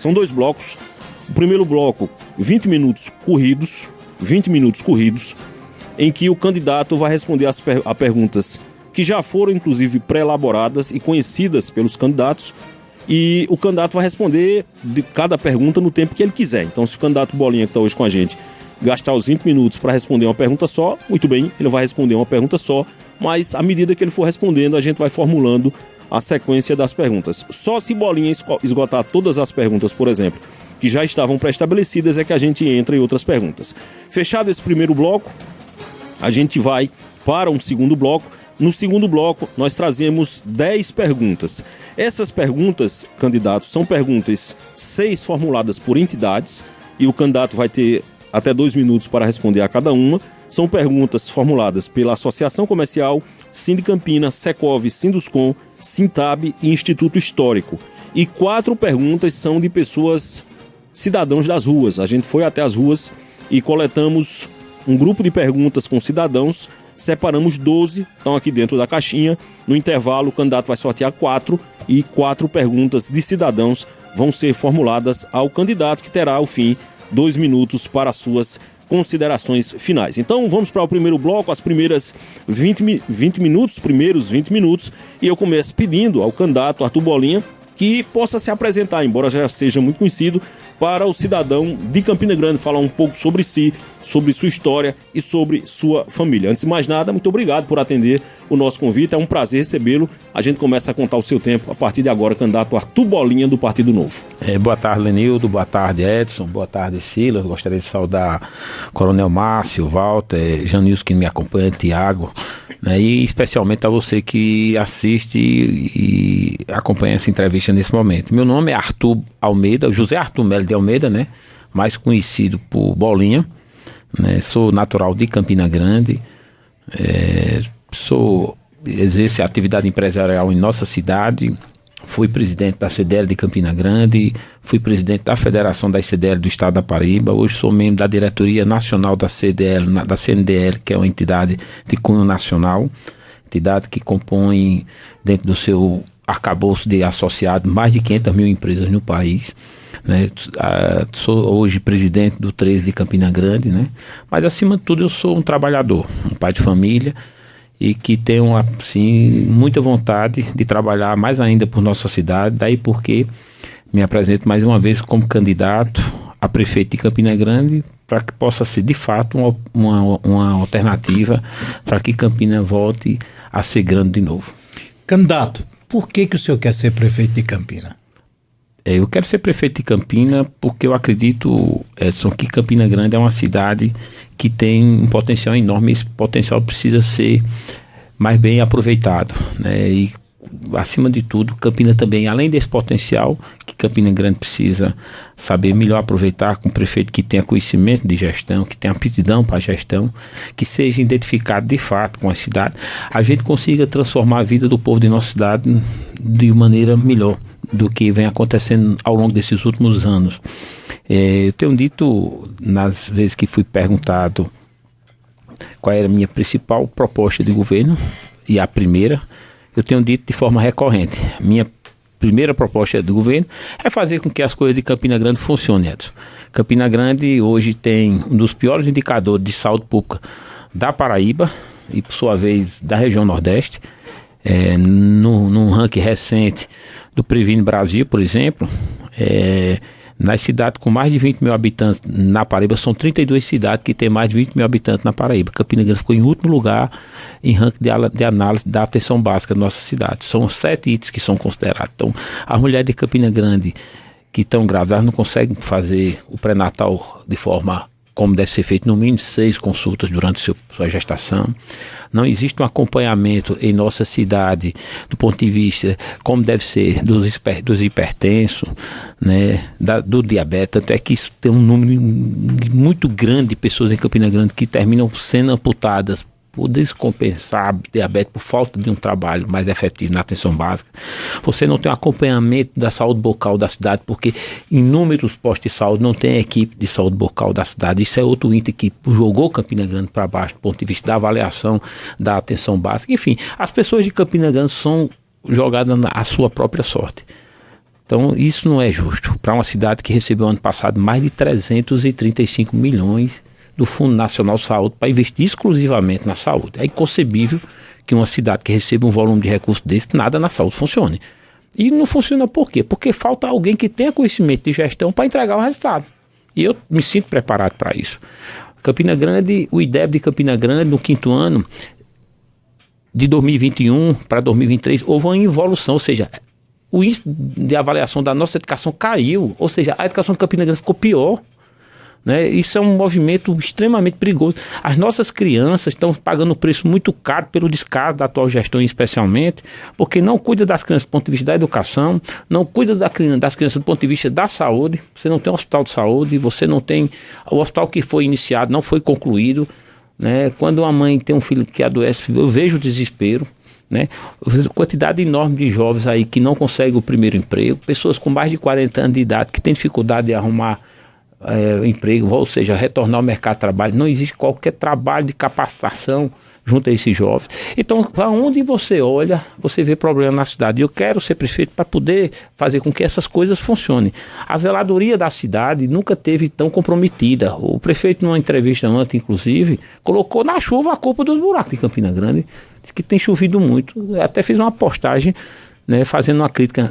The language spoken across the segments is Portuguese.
São 2 blocos. O primeiro bloco, 20 minutos corridos, em que o candidato vai responder a perguntas que já foram, inclusive, pré-elaboradas e conhecidas pelos candidatos, e o candidato vai responder de cada pergunta no tempo que ele quiser. Então, se o candidato Bolinha, que está hoje com a gente, gastar os 20 minutos para responder uma pergunta só, muito bem, ele vai responder uma pergunta só, mas à medida que ele for respondendo, a gente vai formulando a sequência das perguntas. Só se Bolinha esgotar todas as perguntas, por exemplo, que já estavam pré-estabelecidas, é que a gente entra em outras perguntas. Fechado esse primeiro bloco, a gente vai para um segundo bloco. No segundo bloco, nós trazemos 10 perguntas. Essas perguntas, candidatos, são perguntas 6 formuladas por entidades, e o candidato vai ter até 2 minutos para responder a cada uma. São perguntas formuladas pela Associação Comercial, Sindicampina, Secov, Sinduscom, Sintab e Instituto Histórico. E 4 perguntas são de pessoas, cidadãos das ruas. A gente foi até as ruas e coletamos um grupo de perguntas com cidadãos, separamos 12, estão aqui dentro da caixinha. No intervalo, o candidato vai sortear 4 e 4 perguntas de cidadãos vão ser formuladas ao candidato, que terá, ao fim, 2 minutos para as suas considerações finais. Então vamos para o primeiro bloco, as primeiras 20 minutos, e eu começo pedindo ao candidato Arthur Bolinha que possa se apresentar, embora já seja muito conhecido, para o cidadão de Campina Grande, falar um pouco sobre si, sobre sua história e sobre sua família. Antes de mais nada, muito obrigado por atender o nosso convite, é um prazer recebê-lo. A gente começa a contar o seu tempo a partir de agora, candidato Arthur Bolinha, do Partido Novo. Boa tarde, Lenildo, boa tarde, Edson, boa tarde, Silas. Gostaria de saudar Coronel Márcio, Walter, Janilson, que me acompanha, Tiago, né, e especialmente a você que assiste e acompanha essa entrevista nesse momento. Meu nome é Arthur Almeida, José Arthur Melo de Almeida, né, mais conhecido por Bolinha, né, sou natural de Campina Grande, exerço atividade empresarial em nossa cidade, fui presidente da CDL de Campina Grande, fui presidente da Federação das CDL do Estado da Paraíba, hoje sou membro da diretoria nacional da CDL, da CNDL, que é uma entidade de cunho nacional, entidade que compõe dentro do seu arcabouço de associados mais de 500 mil empresas no país, né? Sou hoje presidente do 13 de Campina Grande, né? Mas acima de tudo eu sou um trabalhador, um pai de família, e que tenho assim, muita vontade de trabalhar mais ainda por nossa cidade, daí porque me apresento mais uma vez como candidato a prefeito de Campina Grande, para que possa ser de fato uma alternativa para que Campina volte a ser grande de novo. Candidato, por que o senhor quer ser prefeito de Campina? Eu quero ser prefeito de Campina porque eu acredito, Edson, que Campina Grande é uma cidade que tem um potencial enorme, e esse potencial precisa ser mais bem aproveitado, né? E acima de tudo, Campina também, além desse potencial que Campina Grande precisa saber melhor aproveitar, com um prefeito que tenha conhecimento de gestão, que tenha aptidão para a gestão, que seja identificado de fato com a cidade, a gente consiga transformar a vida do povo de nossa cidade de maneira melhor do que vem acontecendo ao longo desses últimos anos. Eu tenho dito, nas vezes que fui perguntado qual era a minha principal proposta de governo, e a primeira, eu tenho dito de forma recorrente, minha primeira proposta de governo é fazer com que as coisas de Campina Grande funcionem, Edson. Campina Grande hoje tem um dos piores indicadores de saúde pública da Paraíba e, por sua vez, da região Nordeste. Num ranking recente do Previne Brasil, por exemplo, nas cidades com mais de 20 mil habitantes na Paraíba, são 32 cidades que têm mais de 20 mil habitantes na Paraíba. Campina Grande ficou em último lugar em ranking de análise da atenção básica da nossa cidade. São 7 itens que são considerados. Então, as mulheres de Campina Grande que estão grávidas, elas não conseguem fazer o pré-natal de forma como deve ser feito, no mínimo 6 consultas durante sua gestação. Não existe um acompanhamento em nossa cidade do ponto de vista como deve ser dos hipertensos, né, do diabetes. Tanto é que isso tem um número muito grande de pessoas em Campina Grande que terminam sendo amputadas por descompensar diabetes, por falta de um trabalho mais efetivo na atenção básica. Você não tem um acompanhamento da saúde bucal da cidade, porque inúmeros postos de saúde não tem equipe de saúde bucal da cidade. Isso é outro item que jogou Campina Grande para baixo, do ponto de vista da avaliação da atenção básica. Enfim, as pessoas de Campina Grande são jogadas à sua própria sorte. Então, isso não é justo para uma cidade que recebeu ano passado mais de 335 milhões do Fundo Nacional de Saúde para investir exclusivamente na saúde. É inconcebível que uma cidade que receba um volume de recursos desse, nada na saúde funcione. E não funciona por quê? Porque falta alguém que tenha conhecimento de gestão para entregar o resultado. E eu me sinto preparado para isso. Campina Grande, o IDEB de Campina Grande, no 5º ano, de 2021 para 2023, houve uma involução, ou seja, o índice de avaliação da nossa educação caiu, ou seja, a educação de Campina Grande ficou pior, né? Isso é um movimento extremamente perigoso. As nossas crianças estão pagando um preço muito caro pelo descaso da atual gestão, especialmente, porque não cuida das crianças do ponto de vista da educação, não cuida das crianças do ponto de vista da saúde. Você não tem um hospital de saúde, você não tem... O hospital que foi iniciado não foi concluído, né? Quando uma mãe tem um filho que adoece, eu vejo o desespero, né? Quantidade enorme de jovens aí que não conseguem o primeiro emprego, pessoas com mais de 40 anos de idade que têm dificuldade de arrumar emprego, ou seja, retornar ao mercado de trabalho. Não existe qualquer trabalho de capacitação junto a esses jovens. Então, para onde você olha, você vê problema na cidade. Eu quero ser prefeito para poder fazer com que essas coisas funcionem. A zeladoria da cidade nunca teve tão comprometida. O prefeito, numa entrevista antes, inclusive, colocou na chuva a culpa dos buracos de Campina Grande, que tem chovido muito. Eu até fiz uma postagem, né, fazendo uma crítica,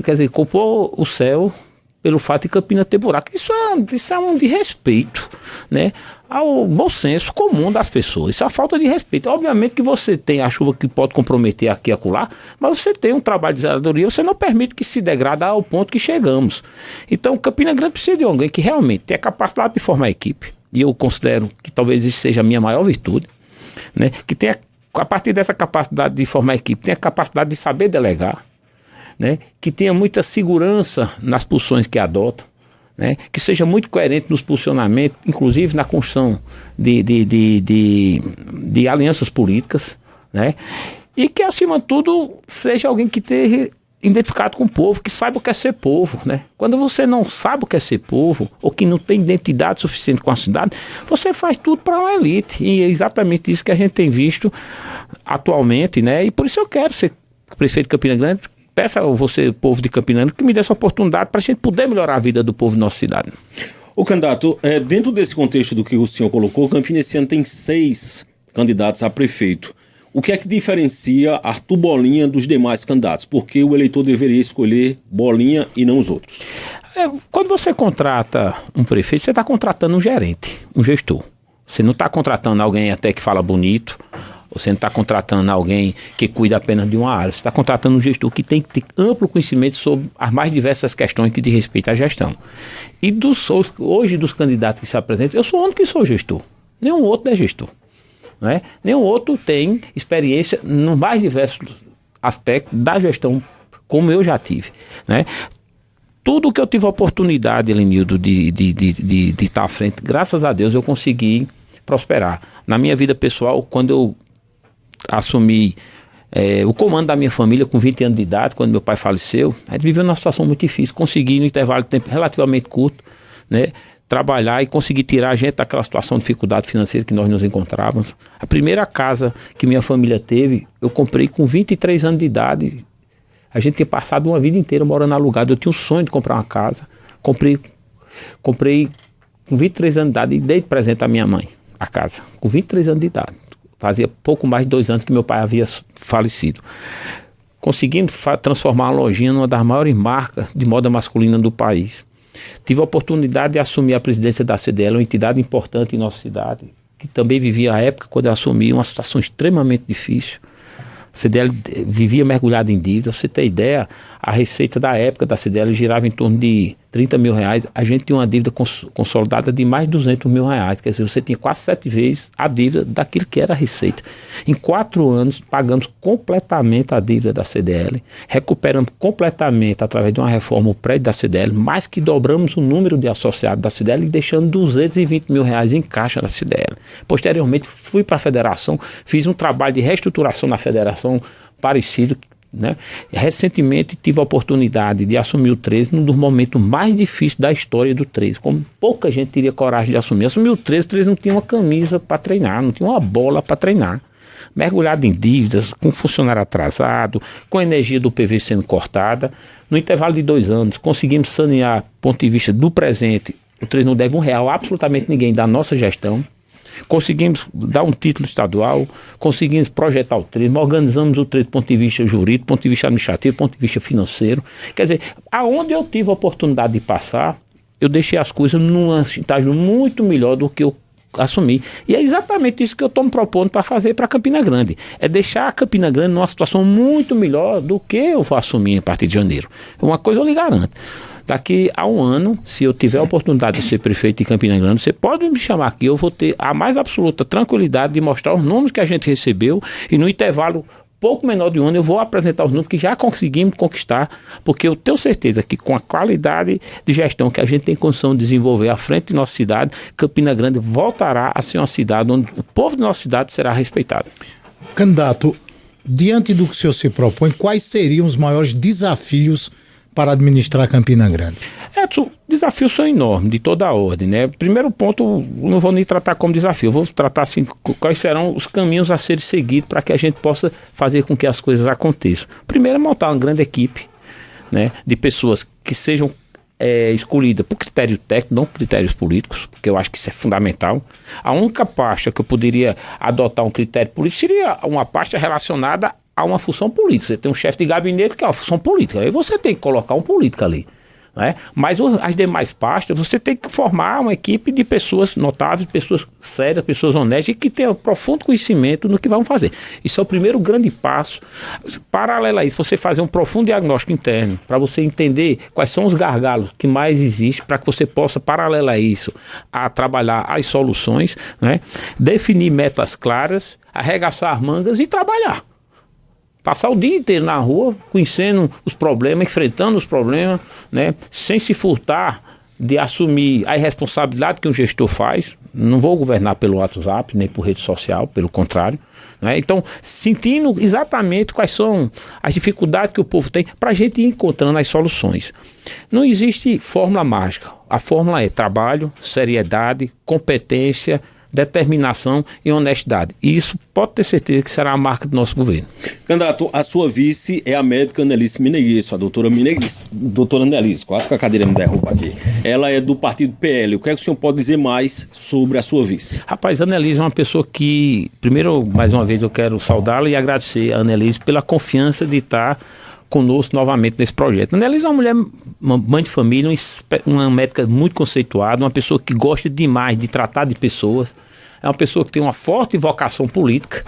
quer dizer, culpou o céu pelo fato de Campina ter buraco. Isso é um desrespeito, né, ao bom senso comum das pessoas. Isso é uma falta de respeito. Obviamente que você tem a chuva que pode comprometer aqui e acolá, mas você tem um trabalho de zeladoria, você não permite que se degrade ao ponto que chegamos. Então, Campina Grande precisa de alguém que realmente tenha capacidade de formar equipe, e eu considero que talvez isso seja a minha maior virtude, né, que tenha, a partir dessa capacidade de formar equipe, tenha a capacidade de saber delegar, né, que tenha muita segurança nas posições que adota, né, que seja muito coerente nos posicionamentos, inclusive na construção de alianças políticas, né, e que, acima de tudo, seja alguém que esteja identificado com o povo, que saiba o que é ser povo, né? Quando você não sabe o que é ser povo, ou que não tem identidade suficiente com a cidade, você faz tudo para uma elite, e é exatamente isso que a gente tem visto atualmente, né, e por isso eu quero ser prefeito de Campina Grande. Peço a você, povo de Campina Grande, que me dê essa oportunidade para a gente poder melhorar a vida do povo da nossa cidade. O candidato, dentro desse contexto do que o senhor colocou, Campina esse ano tem 6 candidatos a prefeito. O que é que diferencia Arthur Bolinha dos demais candidatos? Por que o eleitor deveria escolher Bolinha e não os outros? Quando você contrata um prefeito, você está contratando um gerente, um gestor. Você não está contratando alguém até que fala bonito. Você não está contratando alguém que cuida apenas de uma área. Você está contratando um gestor que tem que ter amplo conhecimento sobre as mais diversas questões que diz respeito à gestão. E hoje, dos candidatos que se apresentam, eu sou o único que sou gestor. Nenhum outro é gestor. Não é? Nenhum outro tem experiência nos mais diversos aspectos da gestão, como eu já tive, né? Tudo que eu tive a oportunidade, Elenildo, de estar à frente, graças a Deus eu consegui prosperar. Na minha vida pessoal, quando eu assumi o comando da minha família com 20 anos de idade, quando meu pai faleceu, a gente viveu numa situação muito difícil, consegui no intervalo de tempo relativamente curto, né, trabalhar e conseguir tirar a gente daquela situação de dificuldade financeira que nós nos encontrávamos. A primeira casa que minha família teve, eu comprei com 23 anos de idade. A gente tinha passado uma vida inteira morando alugado. Eu tinha um sonho de comprar uma casa. Comprei com 23 anos de idade e dei de presente à minha mãe a casa, com 23 anos de idade. Fazia pouco mais de 2 anos que meu pai havia falecido. Conseguimos transformar a lojinha numa das maiores marcas de moda masculina do país. Tive a oportunidade de assumir a presidência da CDL, uma entidade importante em nossa cidade, que também vivia a época, quando eu assumi, uma situação extremamente difícil. A CDL vivia mergulhada em dívida. Pra você ter ideia, a receita da época da CDL girava em torno de 30 mil reais. A gente tinha uma dívida consolidada de mais de 200 mil reais. Quer dizer, você tinha quase 7 vezes a dívida daquilo que era a receita. Em 4 anos, pagamos completamente a dívida da CDL. Recuperamos completamente, através de uma reforma, o prédio da CDL. Mais que dobramos o número de associados da CDL e deixando 220 mil reais em caixa da CDL. Posteriormente, fui para a federação, fiz um trabalho de reestruturação na federação parecido, né? Recentemente tive a oportunidade de assumir o 13 num dos momentos mais difíceis da história do 13, como pouca gente teria coragem de assumir. Assumir o 13 não tinha uma camisa para treinar, não tinha uma bola para treinar, mergulhado em dívidas, com funcionário atrasado, com a energia do PV sendo cortada. No intervalo de 2 anos, conseguimos sanear, do ponto de vista do presente, o 3 não deve R$1 a absolutamente ninguém da nossa gestão. Conseguimos dar um título estadual, conseguimos projetar o TRES, organizamos o TRES do ponto de vista jurídico, do ponto de vista administrativo, do ponto de vista financeiro. Quer dizer, aonde eu tive a oportunidade de passar, eu deixei as coisas num estágio muito melhor do que eu assumi. E é exatamente isso que eu estou me propondo para fazer para Campina Grande. É deixar a Campina Grande numa situação muito melhor do que eu vou assumir a partir de janeiro. Uma coisa eu lhe garanto. Daqui a 1 ano, se eu tiver a oportunidade de ser prefeito de Campina Grande, você pode me chamar aqui, eu vou ter a mais absoluta tranquilidade de mostrar os números que a gente recebeu e no intervalo pouco menor de 1 ano eu vou apresentar os números que já conseguimos conquistar, porque eu tenho certeza que com a qualidade de gestão que a gente tem condição de desenvolver à frente de nossa cidade, Campina Grande voltará a ser uma cidade onde o povo de nossa cidade será respeitado. Candidato, diante do que o senhor se propõe, quais seriam os maiores desafios para administrar Campina Grande? Edson, desafios são enormes, de toda a ordem, né? Primeiro ponto, não vou nem tratar como desafio, eu vou tratar assim, quais serão os caminhos a serem seguidos para que a gente possa fazer com que as coisas aconteçam. Primeiro é montar uma grande equipe, né, de pessoas que sejam escolhidas por critério técnico, não por critérios políticos, porque eu acho que isso é fundamental. A única pasta que eu poderia adotar um critério político seria uma pasta relacionada a uma função política. Você tem um chefe de gabinete que é uma função política, aí você tem que colocar um político ali, né? Mas as demais pastas, você tem que formar uma equipe de pessoas notáveis, pessoas sérias, pessoas honestas e que tenham profundo conhecimento no que vão fazer. Isso é o primeiro grande passo. Paralelo a isso, você fazer um profundo diagnóstico interno, para você entender quais são os gargalos que mais existem, para que você possa, paralelo a isso, a trabalhar as soluções, né? Definir metas claras, arregaçar as mangas e trabalhar. Passar o dia inteiro na rua, conhecendo os problemas, enfrentando os problemas, né? Sem se furtar de assumir a responsabilidade que um gestor faz. Não vou governar pelo WhatsApp, nem por rede social, pelo contrário, né? Então, sentindo exatamente quais são as dificuldades que o povo tem, para a gente ir encontrando as soluções. Não existe fórmula mágica. A fórmula é trabalho, seriedade, competência, determinação e honestidade. E isso pode ter certeza que será a marca do nosso governo. Candidato, a sua vice é a médica Anelice Meneguiço, a doutora Meneguiço. Doutora Anelice, quase que a cadeira me derruba aqui. Ela é do partido PL. O que é que o senhor pode dizer mais sobre a sua vice? Rapaz, a Anelice é uma pessoa que, primeiro, mais uma vez, eu quero saudá-la e agradecer a Anelice pela confiança de estar conosco novamente nesse projeto. A Anelice é uma mulher, uma mãe de família, uma médica muito conceituada, uma pessoa que gosta demais de tratar de pessoas, é uma pessoa que tem uma forte vocação política,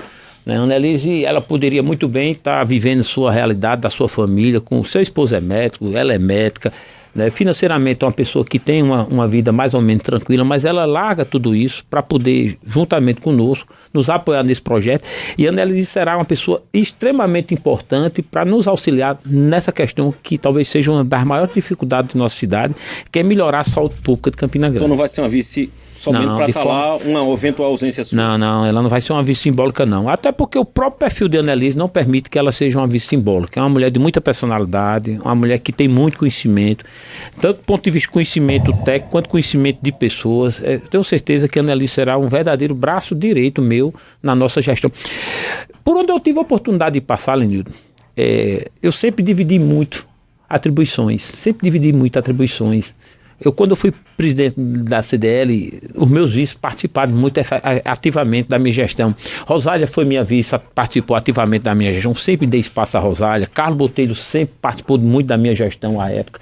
né? A Anelice, ela poderia muito bem estar vivendo sua realidade, da sua família, com seu esposo é médico, ela é médica, né? Financeiramente é uma pessoa que tem uma vida mais ou menos tranquila, mas ela larga tudo isso para poder, juntamente conosco, nos apoiar nesse projeto. E a Anelice será uma pessoa extremamente importante para nos auxiliar nessa questão que talvez seja uma das maiores dificuldades da nossa cidade, que é melhorar a saúde pública de Campina Grande. Então não vai ser uma vice somente para estar lá uma eventual ausência sua? Não, ela não vai ser uma vice simbólica, não. Até porque o próprio perfil de Anelice não permite que ela seja uma vice simbólica. É uma mulher de muita personalidade, uma mulher que tem muito conhecimento, tanto do ponto de vista de conhecimento técnico, quanto conhecimento de pessoas. Eu tenho certeza que a Anelice será um verdadeiro braço direito meu na nossa gestão. Por onde eu tive a oportunidade de passar, Lenildo, eu sempre dividi muito atribuições. Quando eu fui presidente da CDL, os meus vices participaram muito ativamente da minha gestão. Rosália foi minha vice, participou ativamente da minha gestão, sempre dei espaço a Rosália. Carlos Botelho sempre participou muito da minha gestão à época.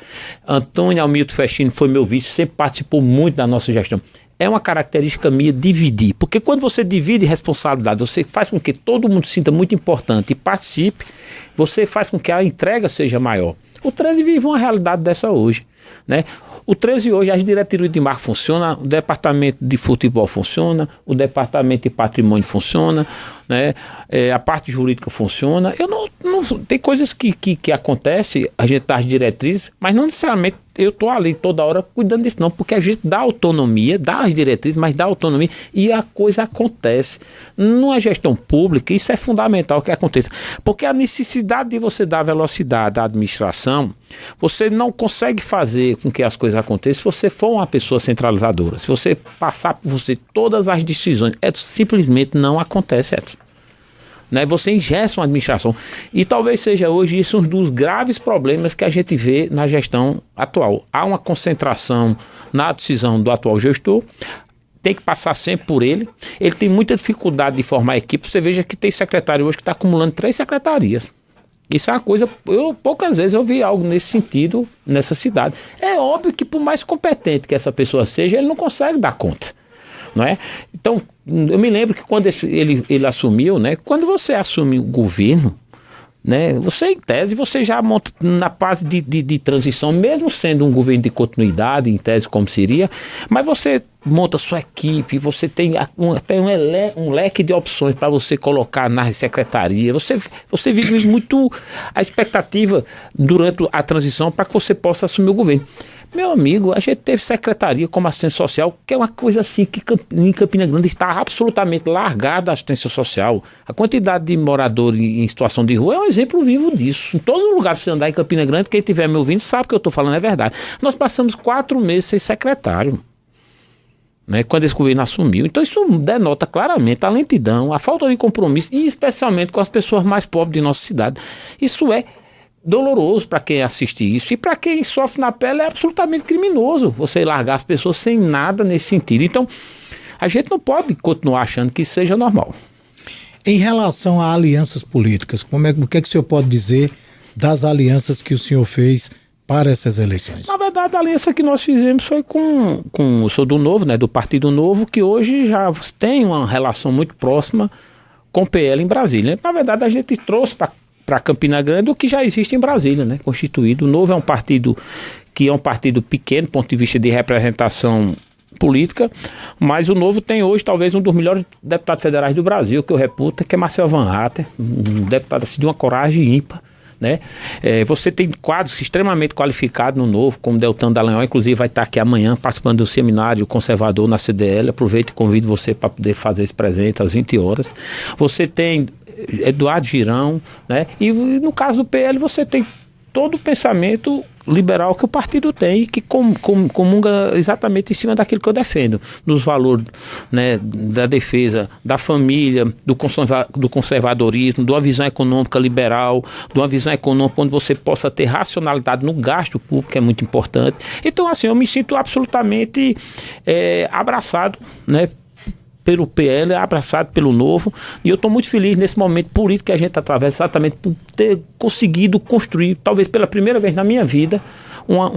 Antônio Almilto Festini foi meu vice, sempre participou muito da nossa gestão. É uma característica minha dividir, porque quando você divide responsabilidade, você faz com que todo mundo se sinta muito importante e participe, você faz com que a entrega seja maior. O 13 vive uma realidade dessa hoje, né? O 13 hoje, as diretrizes de marca funcionam, o departamento de futebol funciona, o departamento de patrimônio funciona, né? A parte jurídica funciona. Tem coisas que acontecem, a gente dá as diretrizes, mas não necessariamente eu estou ali toda hora cuidando disso, não, porque a gente dá autonomia, dá as diretrizes, mas dá autonomia e a coisa acontece. Numa gestão pública, isso é fundamental que aconteça, porque a necessidade de você dar velocidade à administração, você não consegue fazer com que as coisas aconteçam se você for uma pessoa centralizadora. Se você passar por você todas as decisões, simplesmente não acontece, Edson. né? Você engessa uma administração. E talvez seja hoje isso um dos graves problemas que a gente vê na gestão atual. Há uma concentração na decisão do atual gestor, tem que passar sempre por ele. Ele tem muita dificuldade de formar equipe. Você veja que tem secretário hoje que está acumulando 3 secretarias. Isso é uma coisa, poucas vezes eu vi algo nesse sentido nessa cidade. É óbvio que por mais competente que essa pessoa seja, ele não consegue dar conta, não é? Então, eu me lembro que quando ele assumiu, né? Quando você assume o governo, né? Você, em tese, você já monta na fase de transição, mesmo sendo um governo de continuidade, em tese como seria, mas você monta sua equipe, você tem um leque de opções para você colocar na secretaria, você vive muito a expectativa durante a transição para que você possa assumir o governo. Meu amigo, a gente teve secretaria como assistência social, que é uma coisa assim que em Campina Grande está absolutamente largada a assistência social. A quantidade de moradores em situação de rua é um exemplo vivo disso. Em todos os lugares que você andar em Campina Grande, quem estiver me ouvindo sabe que eu estou falando é verdade. Nós passamos 4 meses sem secretário, né, quando esse governo assumiu. Então isso denota claramente a lentidão, a falta de compromisso, e especialmente com as pessoas mais pobres de nossa cidade. Isso é doloroso para quem assiste isso, e para quem sofre na pele é absolutamente criminoso você largar as pessoas sem nada nesse sentido. Então a gente não pode continuar achando que isso seja normal. Em relação a alianças políticas, o que é que o senhor pode dizer das alianças que o senhor fez para essas eleições? Na verdade, a aliança que nós fizemos foi com eu sou do Novo, né, do Partido Novo, que hoje já tem uma relação muito próxima com o PL em Brasília. Na verdade, a gente trouxe para Campina Grande o que já existe em Brasília, né, constituído. O Novo é um partido que é um partido pequeno do ponto de vista de representação política, mas o Novo tem hoje talvez um dos melhores deputados federais do Brasil, que eu reputo, que é Marcel Van Hatten, um deputado assim, de uma coragem ímpar, né? Você tem quadros extremamente qualificados no Novo, como Deltan Dallagnol, inclusive vai estar aqui amanhã participando do seminário conservador na CDL. Aproveito e convido você para poder fazer esse presente às 20 horas. Você tem Eduardo Girão, né? E no caso do PL você tem todo o pensamento liberal que o partido tem e que comunga exatamente em cima daquilo que eu defendo, nos valores, né, da defesa da família, do conservadorismo, de uma visão econômica liberal, de uma visão econômica onde você possa ter racionalidade no gasto público, que é muito importante. Então, assim, eu me sinto absolutamente abraçado, né, pelo PL, abraçado pelo Novo, e eu estou muito feliz nesse momento político que a gente atravessa, exatamente por ter conseguido construir, talvez pela primeira vez na minha vida, uma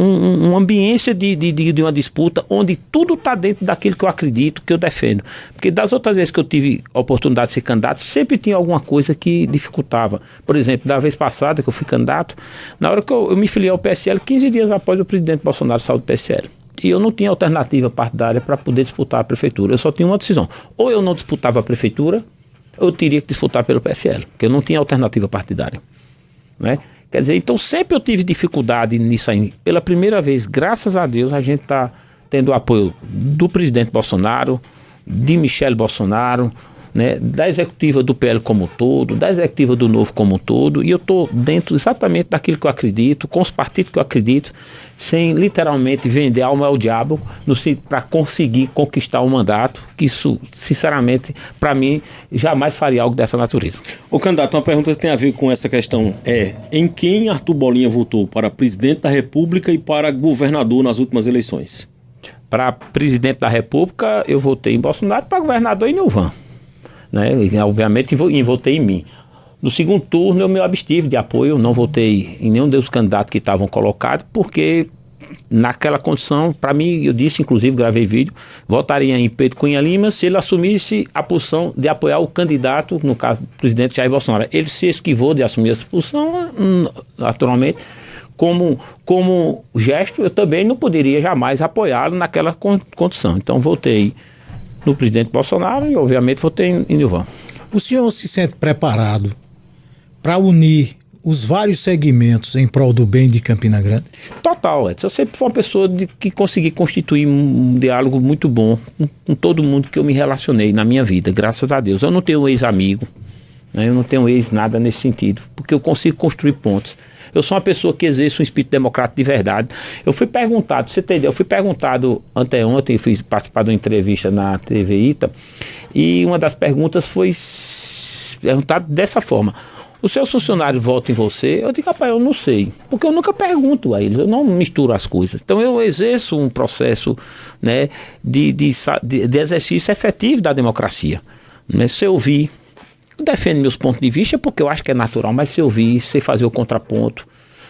ambiência de uma disputa onde tudo está dentro daquilo que eu acredito, que eu defendo. Porque das outras vezes que eu tive a oportunidade de ser candidato, sempre tinha alguma coisa que dificultava. Por exemplo, da vez passada que eu fui candidato, na hora que eu me filiei ao PSL, 15 dias após o presidente Bolsonaro sair do PSL. E eu não tinha alternativa partidária para poder disputar a prefeitura. Eu só tinha uma decisão. Ou eu não disputava a prefeitura, ou eu teria que disputar pelo PSL, porque eu não tinha alternativa partidária, né? Quer dizer, então sempre eu tive dificuldade nisso aí. Pela primeira vez, graças a Deus, a gente está tendo o apoio do presidente Bolsonaro, de Michele Bolsonaro, né, da executiva do PL como um todo, da executiva do Novo como um todo, e eu estou dentro exatamente daquilo que eu acredito, com os partidos que eu acredito, sem literalmente vender alma ao diabo para conseguir conquistar um mandato, que isso, sinceramente, para mim, jamais faria algo dessa natureza. Ô candidato, uma pergunta que tem a ver com essa questão em quem Arthur Bolinha votou para presidente da República e para governador nas últimas eleições? Para presidente da República, eu votei em Bolsonaro, para governador em Nilvan, né? E, obviamente votei em mim. No segundo turno eu me abstive de apoio, não votei em nenhum dos candidatos que estavam colocados, porque naquela condição, para mim, eu disse, inclusive gravei vídeo, votaria em Pedro Cunha Lima se ele assumisse a posição de apoiar o candidato, no caso do presidente Jair Bolsonaro. Ele se esquivou de assumir essa posição, naturalmente. Como gesto, eu também não poderia jamais apoiá-lo naquela condição. Então votei no presidente Bolsonaro e, obviamente, votei em Nilvan. O senhor se sente preparado para unir os vários segmentos em prol do bem de Campina Grande? Total, Edson. Eu sempre fui uma pessoa que consegui constituir um diálogo muito bom com todo mundo que eu me relacionei na minha vida, graças a Deus. Eu não tenho um ex-amigo, né? Eu não tenho ex-nada nesse sentido, porque eu consigo construir pontos. Eu sou uma pessoa que exerce um espírito democrático de verdade. Eu fui perguntado, você entendeu? Eu fui perguntado anteontem, eu fui participar de uma entrevista na TV Ita, e uma das perguntas foi perguntado dessa forma: o seu funcionário vota em você? Eu digo: rapaz, eu não sei, porque eu nunca pergunto a eles, eu não misturo as coisas. Então eu exerço um processo, né, de exercício efetivo da democracia, né? Se eu ouvir, eu defendo meus pontos de vista porque eu acho que é natural, mas se eu ouvir, sei fazer o contraponto,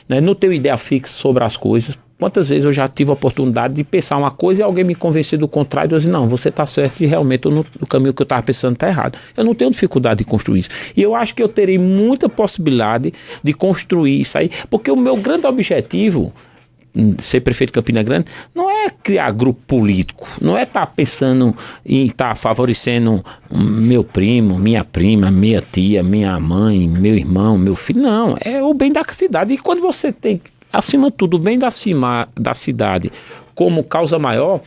né? Não tenho ideia fixa sobre as coisas. Quantas vezes eu já tive a oportunidade de pensar uma coisa e alguém me convencer do contrário e eu dizer: não, você está certo e realmente o caminho que eu estava pensando está errado. Eu não tenho dificuldade de construir isso. E eu acho que eu terei muita possibilidade de construir isso aí, porque o meu grande objetivo, ser prefeito de Campina Grande, não é criar grupo político, não é estar pensando em estar favorecendo meu primo, minha prima, minha tia, minha mãe, meu irmão, meu filho. Não, é o bem da cidade. E quando você tem, acima de tudo, o bem da cidade como causa maior,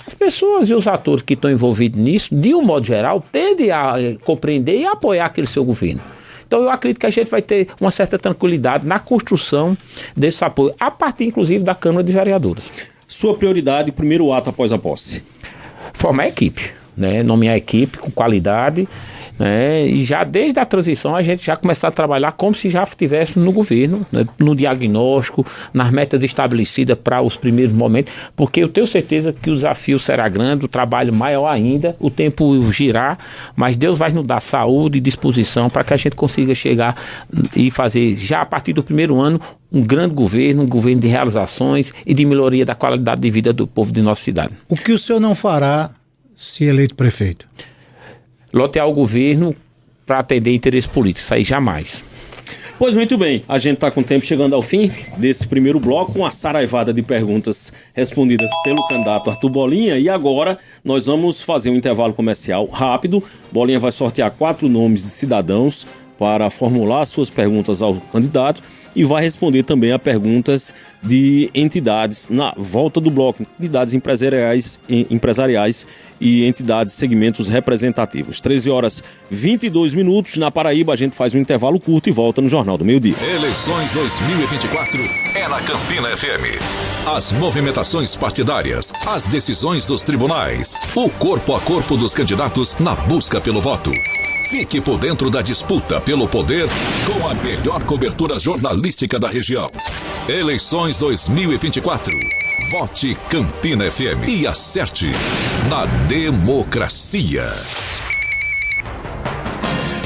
as pessoas e os atores que estão envolvidos nisso, de um modo geral, tendem a compreender e a apoiar aquele seu governo. Então eu acredito que a gente vai ter uma certa tranquilidade na construção desse apoio, a partir inclusive da Câmara de Vereadores. Sua prioridade, primeiro ato após a posse? Formar a equipe, né? Nomear a equipe com qualidade, né? E já desde a transição a gente já começar a trabalhar como se já estivesse no governo, né? No diagnóstico, nas metas estabelecidas para os primeiros momentos, porque eu tenho certeza que o desafio será grande, o trabalho maior ainda, o tempo girar, mas Deus vai nos dar saúde e disposição para que a gente consiga chegar e fazer já a partir do primeiro ano um grande governo, um governo de realizações e de melhoria da qualidade de vida do povo de nossa cidade. O que o senhor não fará se eleito prefeito? Lotear o governo para atender interesse político, isso aí jamais. Pois muito bem, a gente está com o tempo chegando ao fim desse primeiro bloco, uma saraivada de perguntas respondidas pelo candidato Arthur Bolinha, e agora nós vamos fazer um intervalo comercial rápido. Bolinha vai sortear 4 nomes de cidadãos para formular suas perguntas ao candidato e vai responder também a perguntas de entidades na volta do bloco, entidades empresariais e entidades segmentos representativos. 13h22 na Paraíba, a gente faz um intervalo curto e volta no Jornal do Meio-Dia. Eleições 2024 é na Campina FM. As movimentações partidárias, as decisões dos tribunais, o corpo a corpo dos candidatos na busca pelo voto. Fique por dentro da disputa pelo poder com a melhor cobertura jornalística da região. Eleições 2024. Vote Campina FM e acerte na democracia.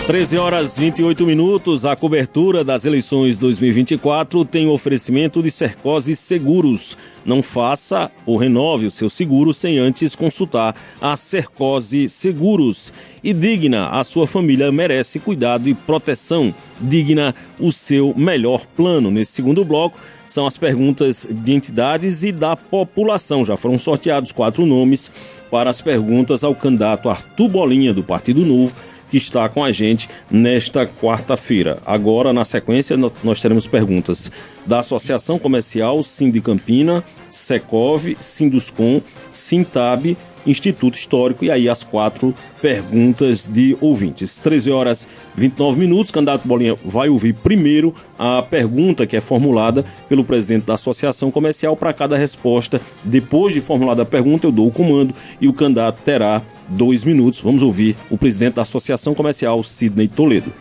13h28, a cobertura das eleições 2024 tem o oferecimento de Sercosi Seguros. Não faça ou renove o seu seguro sem antes consultar a Sercosi Seguros. E Digna, a sua família merece cuidado e proteção. Digna, o seu melhor plano. Nesse segundo bloco, são as perguntas de entidades e da população. Já foram sorteados 4 nomes para as perguntas ao candidato Arthur Bolinha, do Partido Novo, que está com a gente nesta quarta-feira. Agora, na sequência, nós teremos perguntas da Associação Comercial Sindicampina, Secov, Sinduscom, Sintab, Instituto Histórico, e aí as 4 perguntas de ouvintes. 13h29, candidato Bolinha vai ouvir primeiro a pergunta que é formulada pelo presidente da Associação Comercial. Para cada resposta, depois de formulada a pergunta, eu dou o comando e o candidato terá 2 minutos. Vamos ouvir o presidente da Associação Comercial, Sidney Toledo.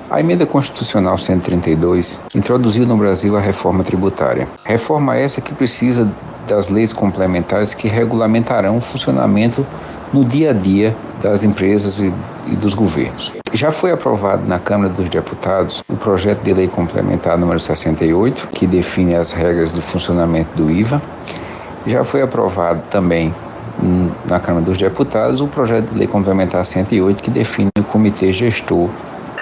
A Emenda Constitucional 132 introduziu no Brasil a reforma tributária. Reforma essa que precisa das leis complementares que regulamentarão o funcionamento no dia a dia das empresas e dos governos. Já foi aprovado na Câmara dos Deputados o projeto de lei complementar número 68, que define as regras do funcionamento do IVA. Já foi aprovado também na Câmara dos Deputados o projeto de lei complementar 108, que define o comitê gestor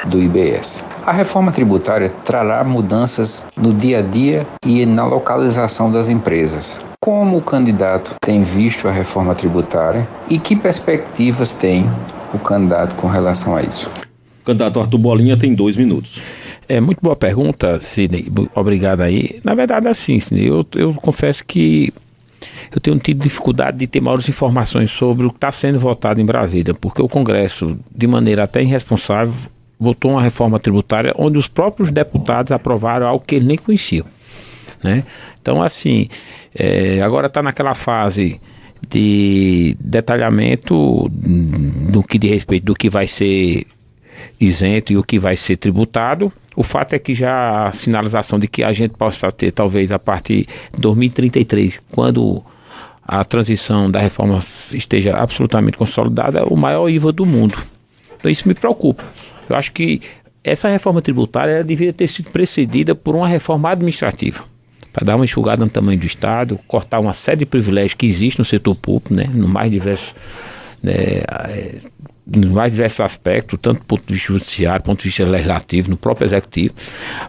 do IBS. A reforma tributária trará mudanças no dia a dia e na localização das empresas. Como o candidato tem visto a reforma tributária e que perspectivas tem o candidato com relação a isso? O candidato Arthur Bolinha tem 2 minutos. É muito boa pergunta, Sidney. Obrigado aí. Na verdade, assim, Sidney, eu confesso que eu tenho tido dificuldade de ter maiores informações sobre o que está sendo votado em Brasília, porque o Congresso, de maneira até irresponsável, votou uma reforma tributária onde os próprios deputados aprovaram algo que eles nem conheciam, né? Então, assim, agora está naquela fase de detalhamento do que diz respeito do que vai ser isento e o que vai ser tributado. O fato é que já a sinalização de que a gente possa ter, talvez a partir de 2033, quando a transição da reforma esteja absolutamente consolidada, o maior IVA do mundo. Então isso me preocupa. Eu acho que essa reforma tributária deveria ter sido precedida por uma reforma administrativa, para dar uma enxugada no tamanho do Estado, cortar uma série de privilégios que existem no setor público, né, no mais diversos aspectos, tanto do ponto de vista judiciário, do ponto de vista legislativo, no próprio executivo,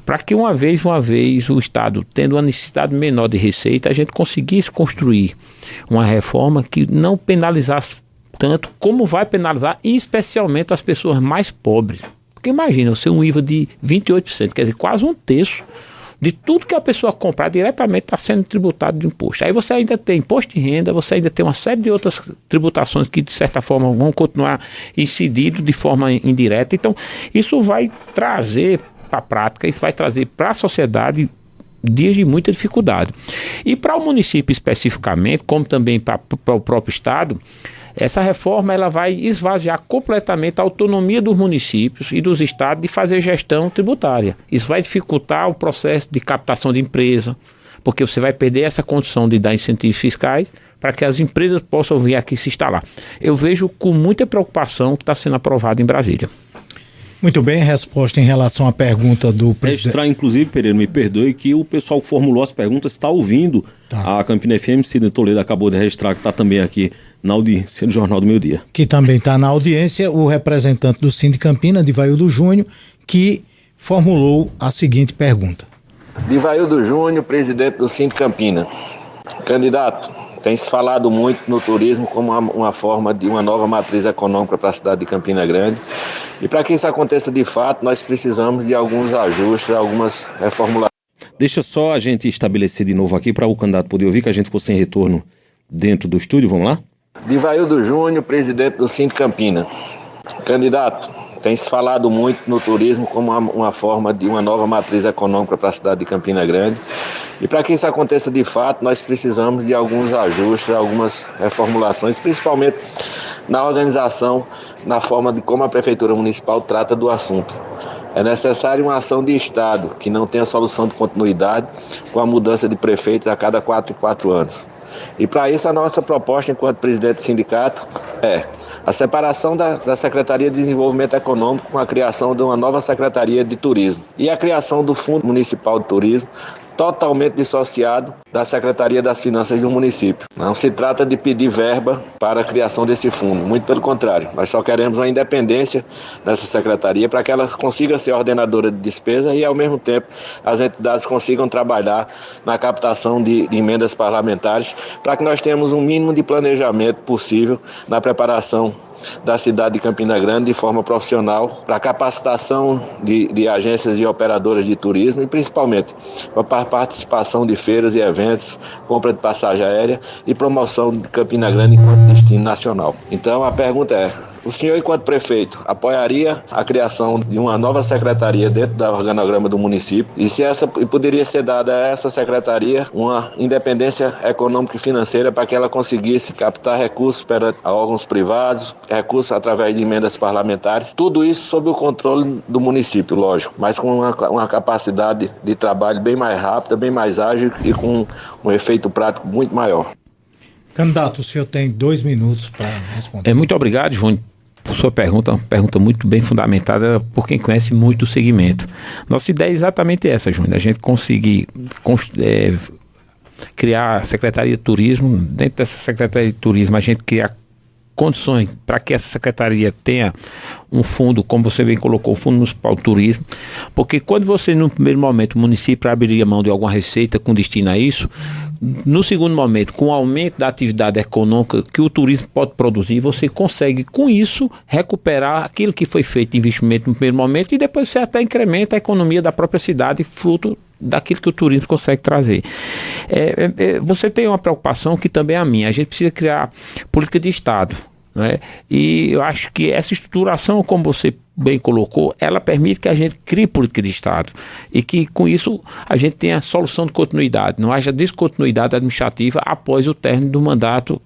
para que uma vez o Estado, tendo uma necessidade menor de receita, a gente conseguisse construir uma reforma que não penalizasse tanto como vai penalizar, especialmente as pessoas mais pobres. Porque imagina, você um IVA de 28%, quer dizer, quase um terço de tudo que a pessoa comprar diretamente está sendo tributado de imposto. Aí você ainda tem imposto de renda, você ainda tem uma série de outras tributações que de certa forma vão continuar incidindo de forma indireta. Então isso vai trazer para a prática, isso vai trazer para a sociedade dias de muita dificuldade. E para o município especificamente, como também para o próprio Estado, essa reforma ela vai esvaziar completamente a autonomia dos municípios e dos estados de fazer gestão tributária. Isso vai dificultar o processo de captação de empresa, porque você vai perder essa condição de dar incentivos fiscais para que as empresas possam vir aqui se instalar. Eu vejo com muita preocupação o que está sendo aprovado em Brasília. Muito bem, resposta em relação à pergunta do presidente. Registrar, inclusive, Pereira, me perdoe, que o pessoal que formulou as perguntas está ouvindo a Campina FM. Sidney Toledo acabou de registrar, que está também aqui na audiência do Jornal do Meio Dia. Que também está na audiência o representante do Sindi Campina, Divaildo Júnior, que formulou a seguinte pergunta. Divaildo Júnior, presidente do Sindi Campina. Candidato, tem se falado muito no turismo como uma forma de uma nova matriz econômica para a cidade de Campina Grande. E para que isso aconteça de fato, nós precisamos de alguns ajustes, algumas reformulações. Deixa só a gente estabelecer de novo aqui para o candidato poder ouvir, que a gente ficou sem retorno dentro do estúdio. Vamos lá? Divaildo Júnior, presidente do Sindi Campina. Candidato, tem se falado muito no turismo como uma forma de uma nova matriz econômica para a cidade de Campina Grande. E para que isso aconteça de fato, nós precisamos de alguns ajustes, algumas reformulações, principalmente na organização, na forma de como a Prefeitura Municipal trata do assunto. É necessária uma ação de Estado que não tenha solução de continuidade com a mudança de prefeitos a cada 4 em 4 anos. E para isso a nossa proposta enquanto presidente do sindicato é a separação da Secretaria de Desenvolvimento Econômico com a criação de uma nova Secretaria de Turismo e a criação do Fundo Municipal de Turismo, totalmente dissociado da Secretaria das Finanças do município. Não se trata de pedir verba para a criação desse fundo, muito pelo contrário. Nós só queremos uma independência dessa secretaria para que ela consiga ser ordenadora de despesa e, ao mesmo tempo, as entidades consigam trabalhar na captação de emendas parlamentares para que nós tenhamos um mínimo de planejamento possível na preparação da cidade de Campina Grande de forma profissional para a capacitação de agências e operadoras de turismo e principalmente para a participação de feiras e eventos, compra de passagem aérea e promoção de Campina Grande enquanto destino nacional. Então a pergunta é: o senhor, enquanto prefeito, apoiaria a criação de uma nova secretaria dentro do organograma do município? E poderia ser dada a essa secretaria uma independência econômica e financeira para que ela conseguisse captar recursos para órgãos privados, recursos através de emendas parlamentares, tudo isso sob o controle do município, lógico, mas com uma capacidade de trabalho bem mais rápida, bem mais ágil e com um efeito prático muito maior. Candidato, o senhor tem 2 minutos para responder. Muito obrigado, João, por sua pergunta, uma pergunta muito bem fundamentada por quem conhece muito o segmento. Nossa ideia é exatamente essa, Júnior, a gente conseguir criar a Secretaria de Turismo. Dentro dessa Secretaria de Turismo, a gente criar condições para que essa secretaria tenha um fundo, como você bem colocou, o Fundo Municipal de Turismo, porque quando você, no primeiro momento, o município abriria mão de alguma receita com destino a isso, no segundo momento, com o aumento da atividade econômica que o turismo pode produzir, você consegue, com isso, recuperar aquilo que foi feito de investimento no primeiro momento e depois você até incrementa a economia da própria cidade, fruto daquilo que o turismo consegue trazer. Você tem uma preocupação que também é a minha. A gente precisa criar política de Estado, né? E eu acho que essa estruturação, como você bem colocou, ela permite que a gente crie política de Estado e que com isso a gente tenha solução de continuidade, não haja descontinuidade administrativa após o término do mandato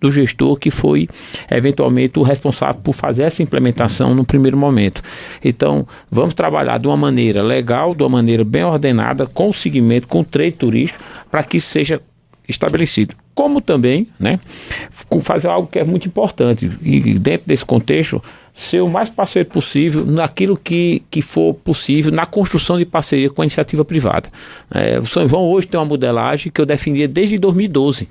do gestor que foi eventualmente o responsável por fazer essa implementação no primeiro momento. Então, vamos trabalhar de uma maneira legal, de uma maneira bem ordenada, com o segmento, com o trade turístico, para que isso seja estabelecido. Como também, né, fazer algo que é muito importante e dentro desse contexto, ser o mais parceiro possível naquilo que for possível na construção de parceria com a iniciativa privada. O São João hoje tem uma modelagem que eu defendia desde 2012.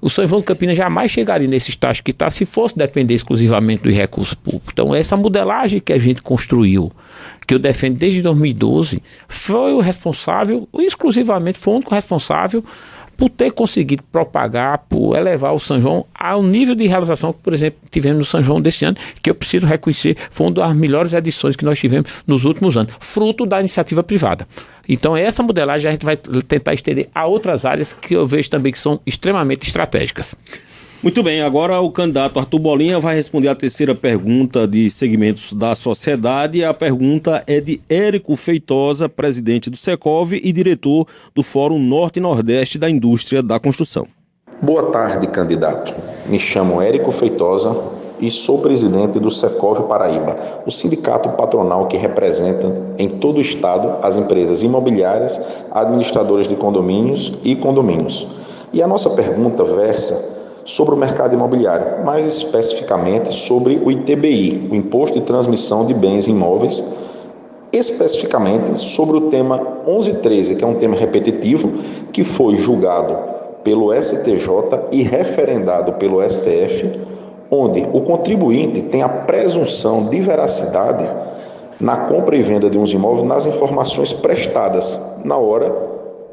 O São João de Campinas jamais chegaria nesse estágio que está se fosse depender exclusivamente dos recursos públicos. Então, essa modelagem que a gente construiu, que eu defendo desde 2012, foi o responsável, exclusivamente foi o único responsável por ter conseguido propagar, por elevar o São João ao nível de realização que, por exemplo, tivemos no São João desse ano, que eu preciso reconhecer, foi uma das melhores edições que nós tivemos nos últimos anos, fruto da iniciativa privada. Então, essa modelagem a gente vai tentar estender a outras áreas que eu vejo também que são extremamente estratégicas. Muito bem, agora o candidato Arthur Bolinha vai responder a terceira pergunta de segmentos da sociedade. A pergunta é de Érico Feitosa, presidente do Secov e diretor do Fórum Norte e Nordeste da Indústria da Construção. Boa tarde, candidato. Me chamo Érico Feitosa e sou presidente do Secov Paraíba, o sindicato patronal que representa em todo o estado as empresas imobiliárias, administradoras de condomínios e condomínios. E a nossa pergunta versa sobre o mercado imobiliário, mais especificamente sobre o ITBI, o Imposto de Transmissão de Bens Imóveis, especificamente sobre o tema 1113, que é um tema repetitivo, que foi julgado pelo STJ e referendado pelo STF, onde o contribuinte tem a presunção de veracidade na compra e venda de uns imóveis nas informações prestadas na hora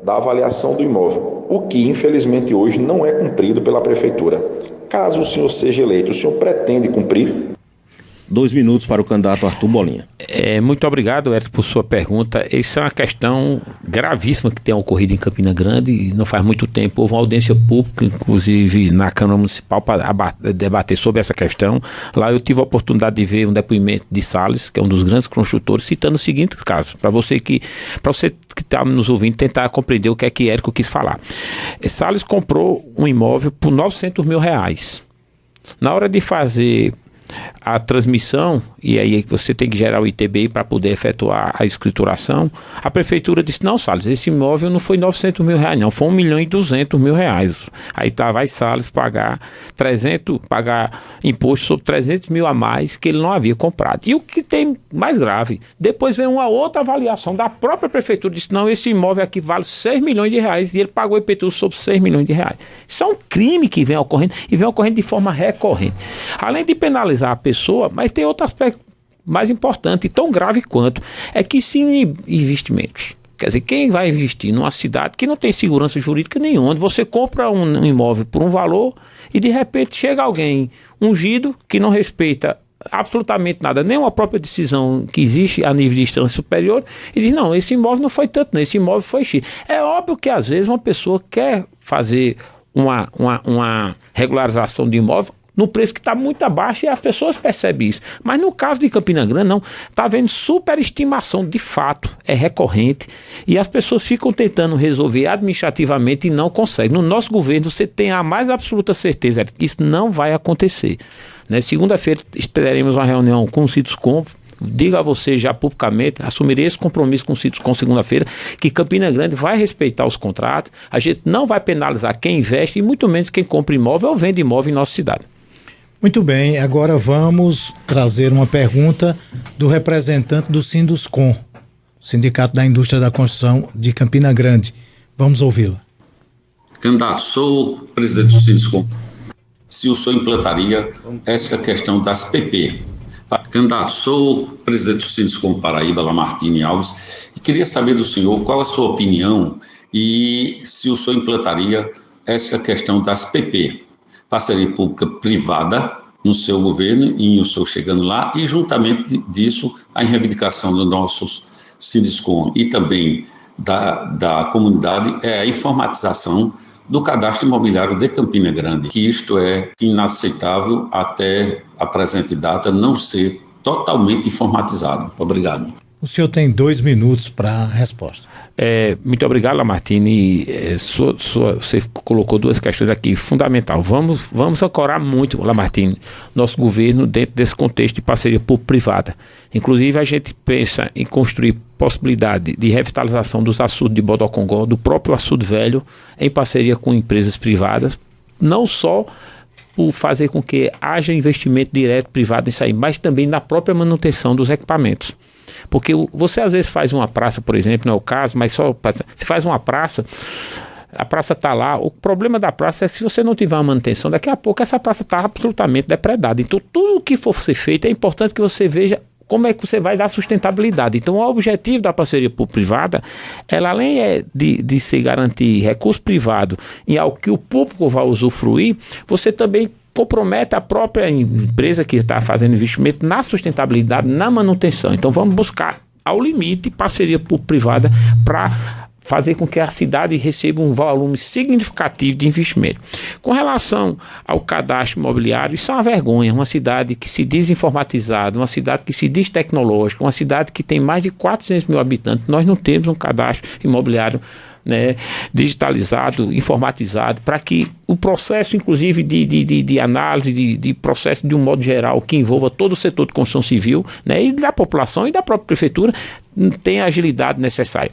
da avaliação do imóvel, o que infelizmente hoje não é cumprido pela Prefeitura. Caso o senhor seja eleito, o senhor pretende cumprir? 2 minutos para o candidato Arthur Bolinha. Muito obrigado, Érico, por sua pergunta. Essa é uma questão gravíssima que tem ocorrido em Campina Grande. Não faz muito tempo houve uma audiência pública, inclusive na Câmara Municipal, para debater sobre essa questão. Lá eu tive a oportunidade de ver um depoimento de Salles, que é um dos grandes construtores, citando o seguinte caso, para você que está nos ouvindo tentar compreender o que é que Érico quis falar. Salles comprou um imóvel por R$900 mil. Na hora de fazer a transmissão, e aí você tem que gerar o ITBI para poder efetuar a escrituração, a prefeitura disse: não, Salles, esse imóvel não foi R$900 mil não, foi R$1.200.000. Aí vai Salles pagar imposto sobre 300 mil a mais que ele não havia comprado. E o que tem mais grave, depois vem uma outra avaliação da própria prefeitura, disse: não, esse imóvel aqui vale R$6 milhões e ele pagou IPTU sobre R$6 milhões. Isso é um crime que vem ocorrendo, e vem ocorrendo de forma recorrente. Além de penalizar a pessoa, mas tem outro aspecto mais importante e tão grave quanto, é que se investimentos, quer dizer, quem vai investir numa cidade que não tem segurança jurídica nenhuma, onde você compra um imóvel por um valor e de repente chega alguém ungido que não respeita absolutamente nada, nem uma própria decisão que existe a nível de instância superior, e diz: não, esse imóvel não foi tanto, não, esse imóvel foi X. É óbvio que às vezes uma pessoa quer fazer uma regularização de imóvel no preço que está muito abaixo, e as pessoas percebem isso. Mas no caso de Campina Grande, não. Está havendo superestimação, de fato, é recorrente, e as pessoas ficam tentando resolver administrativamente e não conseguem. No nosso governo, você tem a mais absoluta certeza que isso não vai acontecer. Segunda-feira teremos uma reunião com o Cituscom. Digo a você já publicamente, assumirei esse compromisso com o Cituscom segunda-feira, que Campina Grande vai respeitar os contratos, a gente não vai penalizar quem investe e muito menos quem compra imóvel ou vende imóvel em nossa cidade. Muito bem, agora vamos trazer uma pergunta do representante do Sinduscom, Sindicato da Indústria da Construção de Campina Grande. Vamos ouvi-la. Candidato, sou presidente do Sinduscom. Se o senhor implantaria essa questão das PP. Candidato, sou presidente do Sinduscom Paraíba, Lamartine Alves, e queria saber do senhor qual a sua opinião e se o senhor implantaria essa questão das PP. Parceria pública-privada no seu governo e o senhor chegando lá, e juntamente disso a reivindicação dos nossos Sinduscom e também da comunidade é a informatização do cadastro imobiliário de Campina Grande, que isto é inaceitável até a presente data não ser totalmente informatizado. Obrigado. O senhor tem 2 minutos para a resposta. Muito obrigado, Lamartine. Você colocou 2 questões aqui fundamental. Vamos ancorar muito, Lamartine, nosso governo dentro desse contexto de parceria público-privada. Inclusive, a gente pensa em construir possibilidade de revitalização dos açudes de Bodocongó, do próprio açude velho, em parceria com empresas privadas, não só por fazer com que haja investimento direto privado nisso aí, mas também na própria manutenção dos equipamentos. Porque você às vezes faz uma praça, por exemplo, não é o caso, mas só você faz uma praça, a praça está lá, o problema da praça é se você não tiver uma manutenção, daqui a pouco essa praça está absolutamente depredada. Então tudo o que for ser feito é importante que você veja como é que você vai dar sustentabilidade. Então o objetivo da parceria público-privada, ela além de se garantir recurso privado em algo que o público vai usufruir, você também compromete a própria empresa que está fazendo investimento na sustentabilidade, na manutenção. Então vamos buscar ao limite parceria público-privada para fazer com que a cidade receba um volume significativo de investimento. Com relação ao cadastro imobiliário, isso é uma vergonha. Uma cidade que se diz informatizada, uma cidade que se diz tecnológica, uma cidade que tem mais de 400 mil habitantes, nós não temos um cadastro imobiliário, né, digitalizado, informatizado, para que o processo, inclusive, de análise, de processo de um modo geral, que envolva todo o setor de construção civil, né, e da população e da própria prefeitura, tenha a agilidade necessária.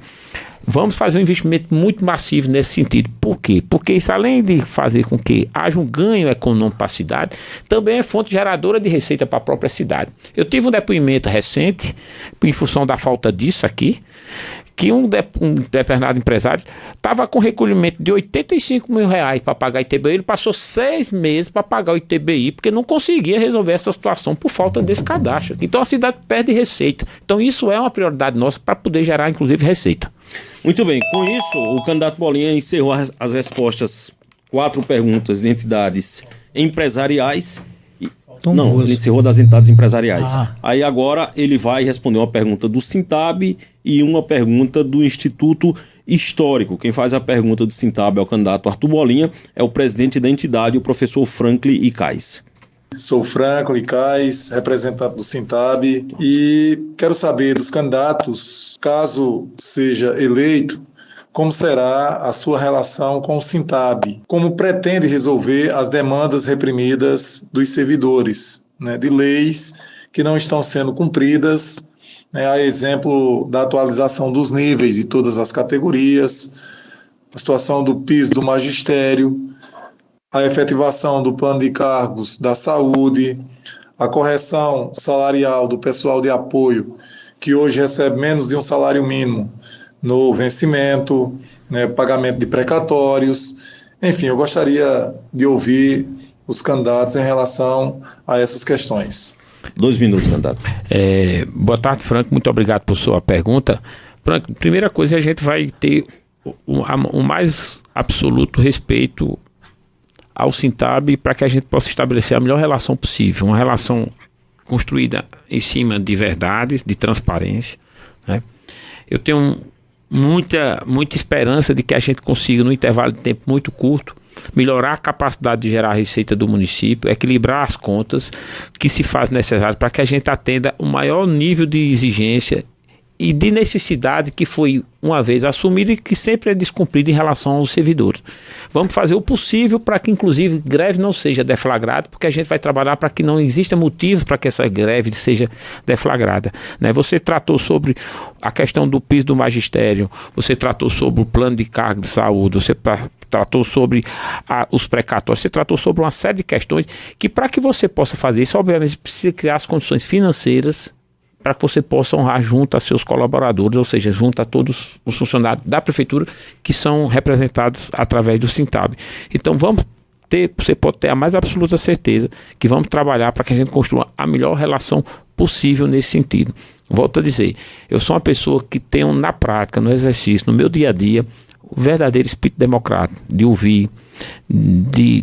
Vamos fazer um investimento muito massivo nesse sentido. Por quê? Porque isso, além de fazer com que haja um ganho econômico para a cidade, também é fonte geradora de receita para a própria cidade. Eu tive um depoimento recente, em função da falta disso aqui, que um determinado empresário estava com recolhimento de R$85 mil para pagar ITBI, ele passou 6 meses para pagar o ITBI, porque não conseguia resolver essa situação por falta desse cadastro. Então a cidade perde receita. Então isso é uma prioridade nossa para poder gerar, inclusive, receita. Muito bem, com isso, o candidato Bolinha encerrou as respostas, 4 perguntas de entidades empresariais. Ele encerrou das entidades empresariais. Aí agora ele vai responder uma pergunta do Sintab e uma pergunta do Instituto Histórico. Quem faz a pergunta do Sintab é o candidato Arthur Bolinha, é o presidente da entidade, o professor Franklin Icais. Sou Franklin Icais, representante do Sintab, e quero saber dos candidatos, caso seja eleito, como será a sua relação com o Sintab? Como pretende resolver as demandas reprimidas dos servidores, né, de leis que não estão sendo cumpridas, né, a exemplo da atualização dos níveis de todas as categorias, a situação do piso do magistério, a efetivação do plano de cargos da saúde, a correção salarial do pessoal de apoio, que hoje recebe menos de um salário mínimo, no vencimento, né, pagamento de precatórios. Enfim, eu gostaria de ouvir os candidatos em relação a essas questões. 2 minutos, candidato. Boa tarde, Franco. Muito obrigado por sua pergunta. Franco, primeira coisa, a gente vai ter o mais absoluto respeito ao Sintab para que a gente possa estabelecer a melhor relação possível. Uma relação construída em cima de verdade, de transparência, né? Eu tenho muita esperança de que a gente consiga, num intervalo de tempo muito curto, melhorar a capacidade de gerar receita do município, equilibrar as contas que se faz necessário para que a gente atenda o maior nível de exigência e de necessidade que foi uma vez assumida e que sempre é descumprida em relação aos servidores. Vamos fazer o possível para que, inclusive, greve não seja deflagrada, porque a gente vai trabalhar para que não exista motivos para que essa greve seja deflagrada, né? Você tratou sobre a questão do piso do magistério, você tratou sobre o plano de cargo de saúde, você tratou sobre os precatórios, você tratou sobre uma série de questões que, para que você possa fazer isso, obviamente, precisa criar as condições financeiras para que você possa honrar junto a seus colaboradores, ou seja, junto a todos os funcionários da prefeitura que são representados através do Sintab. Então você pode ter a mais absoluta certeza que vamos trabalhar para que a gente construa a melhor relação possível nesse sentido. Volto a dizer, eu sou uma pessoa que tenho na prática, no exercício, no meu dia a dia, o verdadeiro espírito democrático, de ouvir, de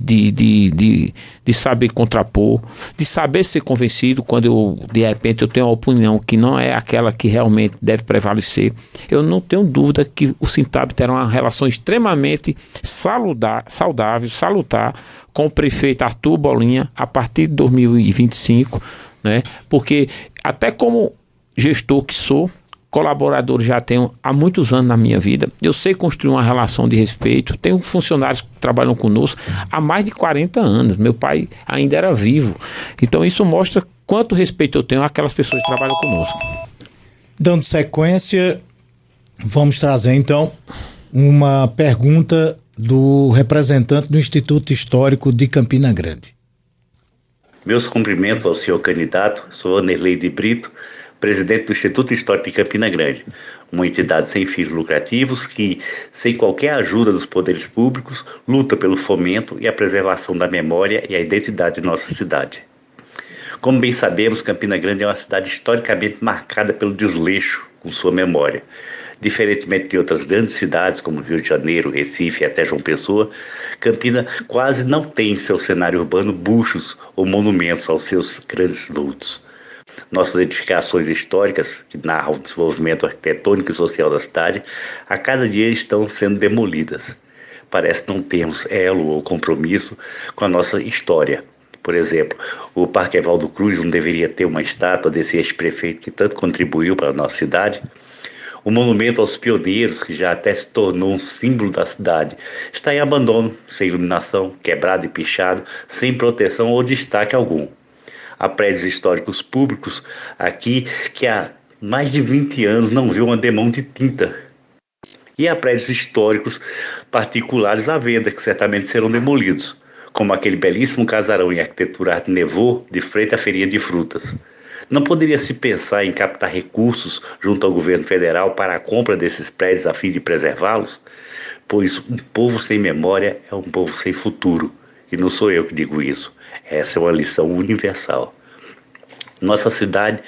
saber contrapor, de saber ser convencido quando de repente eu tenho uma opinião que não é aquela que realmente deve prevalecer. Eu não tenho dúvida que o Sintab terá uma relação extremamente saudável, salutar com o prefeito Arthur Bolinha a partir de 2025, né? Porque até como gestor que sou, colaboradores já tenho há muitos anos na minha vida. Eu sei construir uma relação de respeito. Tenho funcionários que trabalham conosco há mais de 40 anos. Meu pai ainda era vivo. Então isso mostra quanto respeito eu tenho àquelas pessoas que trabalham conosco. Dando sequência, vamos trazer então uma pergunta do representante do Instituto Histórico de Campina Grande. Meus cumprimentos ao senhor candidato. Sou Vanderlei de Brito, presidente do Instituto Histórico de Campina Grande, uma entidade sem fins lucrativos que, sem qualquer ajuda dos poderes públicos, luta pelo fomento e a preservação da memória e a identidade de nossa cidade. Como bem sabemos, Campina Grande é uma cidade historicamente marcada pelo desleixo com sua memória. Diferentemente de outras grandes cidades como Rio de Janeiro, Recife e até João Pessoa, Campina quase não tem em seu cenário urbano buxos ou monumentos aos seus grandes vultos. Nossas edificações históricas, que narram o desenvolvimento arquitetônico e social da cidade, a cada dia estão sendo demolidas. Parece não termos elo ou compromisso com a nossa história. Por exemplo, o Parque Evaldo Cruz não deveria ter uma estátua desse ex-prefeito que tanto contribuiu para a nossa cidade? O monumento aos pioneiros, que já até se tornou um símbolo da cidade, está em abandono, sem iluminação, quebrado e pichado, sem proteção ou destaque algum. Há prédios históricos públicos aqui que há mais de 20 anos não viu uma demão de tinta. E há prédios históricos particulares à venda, que certamente serão demolidos, como aquele belíssimo casarão em arquitetura Arte Nouveau de frente à feirinha de frutas. Não poderia se pensar em captar recursos junto ao governo federal para a compra desses prédios a fim de preservá-los? Pois um povo sem memória é um povo sem futuro. E não sou eu que digo isso. Essa é uma lição universal. Nossa cidade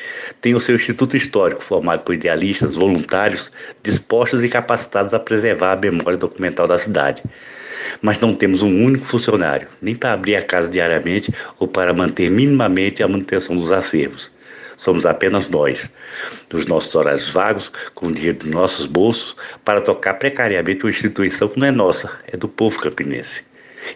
tem o seu Instituto Histórico, formado por idealistas, voluntários, dispostos e capacitados a preservar a memória documental da cidade. Mas não temos um único funcionário, nem para abrir a casa diariamente ou para manter minimamente a manutenção dos acervos. Somos apenas nós, nos nossos horários vagos, com o dinheiro dos nossos bolsos, para tocar precariamente uma instituição que não é nossa, é do povo campinense.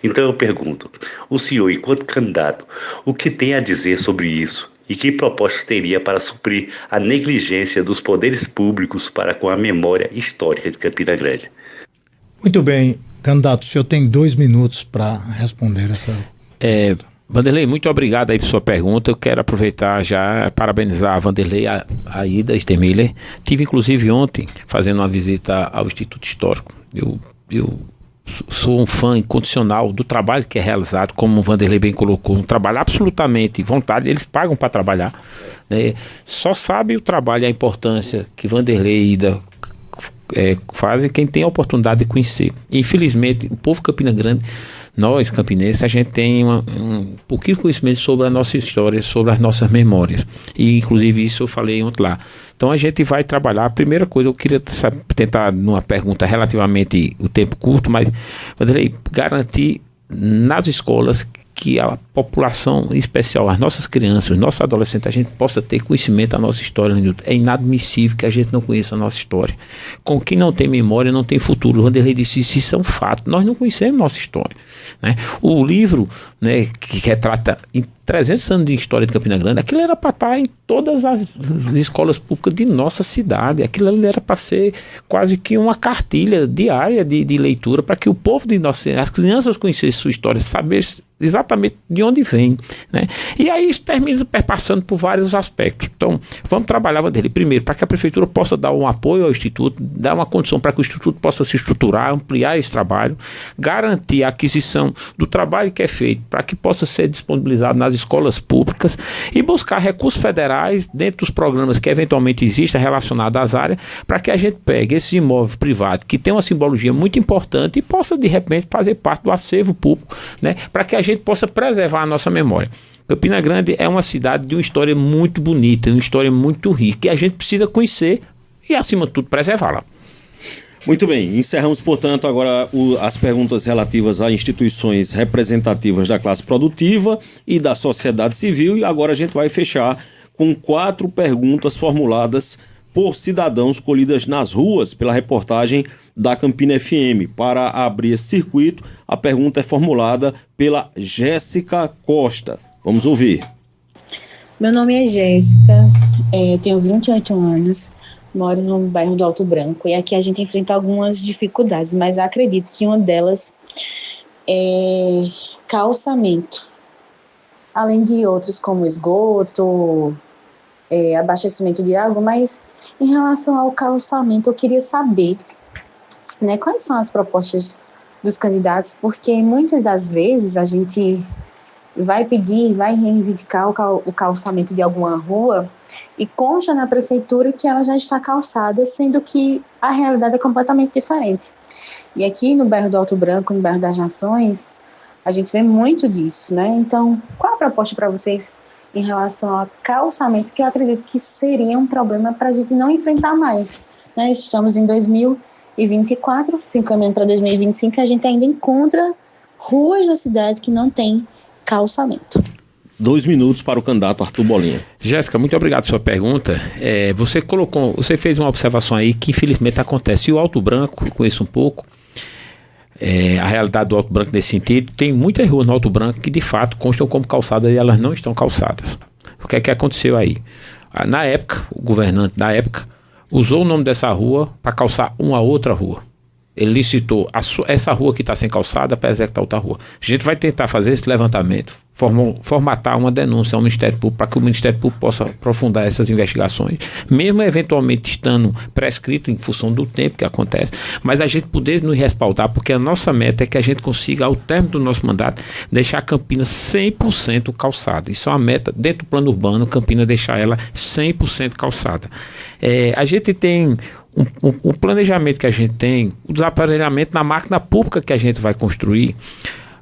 Então eu pergunto, o senhor, enquanto candidato, o que tem a dizer sobre isso? E que propostas teria para suprir a negligência dos poderes públicos para com a memória histórica de Campina Grande? Muito bem, candidato, o senhor tem 2 minutos para responder essa pergunta. Vanderlei, muito obrigado aí por sua pergunta. Eu quero aproveitar já parabenizar a Vanderlei, a Ida Stemiller. Tive inclusive ontem fazendo uma visita ao Instituto Histórico. Eu sou um fã incondicional do trabalho que é realizado, como o Vanderlei bem colocou, um trabalho absolutamente vontade, eles pagam para trabalhar, né? Só sabe o trabalho e a importância que Vanderlei e Ida fazem quem tem a oportunidade de conhecer. Infelizmente, o povo Campina Grande, nós campinenses, a gente tem um pouquinho de conhecimento sobre a nossa história, sobre as nossas memórias, e inclusive isso eu falei ontem lá. Então a gente vai trabalhar. A primeira coisa, eu queria tentar numa pergunta relativamente o tempo curto, mas Vanderlei, garantir nas escolas que a população, em especial as nossas crianças, os nossos adolescentes, a gente possa ter conhecimento da nossa história. É inadmissível que a gente não conheça a nossa história. Com quem não tem memória, não tem futuro. O Vanderlei disse isso é um fato. Nós não conhecemos nossa história, né? O livro, né, que retrata em 300 anos de história de Campina Grande, aquilo era para estar em todas as escolas públicas de nossa cidade. Aquilo ali era para ser quase que uma cartilha diária de leitura, para que o povo de as crianças conhecessem sua história, sabessem exatamente de onde vem, né? E aí isso termina perpassando por vários aspectos. Então, vamos trabalhar, Vanderlei, primeiro, para que a prefeitura possa dar um apoio ao Instituto, dar uma condição para que o Instituto possa se estruturar, ampliar esse trabalho, garantir a aquisição do trabalho que é feito para que possa ser disponibilizado nas escolas públicas e buscar recursos federais dentro dos programas que eventualmente existam relacionados às áreas, para que a gente pegue esse imóvel privado que tem uma simbologia muito importante e possa de repente fazer parte do acervo público, né, para que a gente possa preservar a nossa memória. Campina Grande é uma cidade de uma história muito bonita, uma história muito rica, e a gente precisa conhecer e, acima de tudo, preservá-la. Muito bem, encerramos, portanto, agora as perguntas relativas a instituições representativas da classe produtiva e da sociedade civil, e agora a gente vai fechar com 4 perguntas formuladas por cidadãos colhidas nas ruas pela reportagem da Campina FM. Para abrir esse circuito, a pergunta é formulada pela Jéssica Costa. Vamos ouvir. Meu nome é Jéssica, tenho 28 anos, moro no bairro do Alto Branco, e aqui a gente enfrenta algumas dificuldades, mas acredito que uma delas é calçamento, além de outros como esgoto, abastecimento de água, mas em relação ao calçamento eu queria saber, né, quais são as propostas dos candidatos, porque muitas das vezes a gente vai reivindicar o calçamento de alguma rua e consta na prefeitura que ela já está calçada, sendo que a realidade é completamente diferente. E aqui no bairro do Alto Branco, no bairro das Nações, a gente vê muito disso, né? Então, qual a proposta para vocês em relação ao calçamento, que eu acredito que seria um problema para a gente não enfrentar mais, né? Estamos em 2024, se encaminhando para 2025, e a gente ainda encontra ruas da cidade que não tem calçamento. 2 minutos para o candidato Arthur Bolinha. Jéssica, muito obrigado pela sua pergunta. Você fez uma observação aí que infelizmente acontece. E o Alto Branco, eu conheço um pouco, a realidade do Alto Branco nesse sentido, tem muitas ruas no Alto Branco que de fato constam como calçadas e elas não estão calçadas. O que é que aconteceu aí? Na época, o governante da época usou o nome dessa rua para calçar uma outra rua. Ele licitou essa rua que está sem calçada para executar outra rua. A gente vai tentar fazer esse levantamento, formatar uma denúncia ao Ministério Público para que o Ministério Público possa aprofundar essas investigações, mesmo eventualmente estando prescrito em função do tempo que acontece, mas a gente poder nos respaldar, porque a nossa meta é que a gente consiga, ao término do nosso mandato, deixar Campinas 100% calçada. Isso é uma meta dentro do plano urbano, Campinas deixar ela 100% calçada. A gente tem o planejamento que a gente tem, o desaparelhamento na máquina pública que a gente vai construir,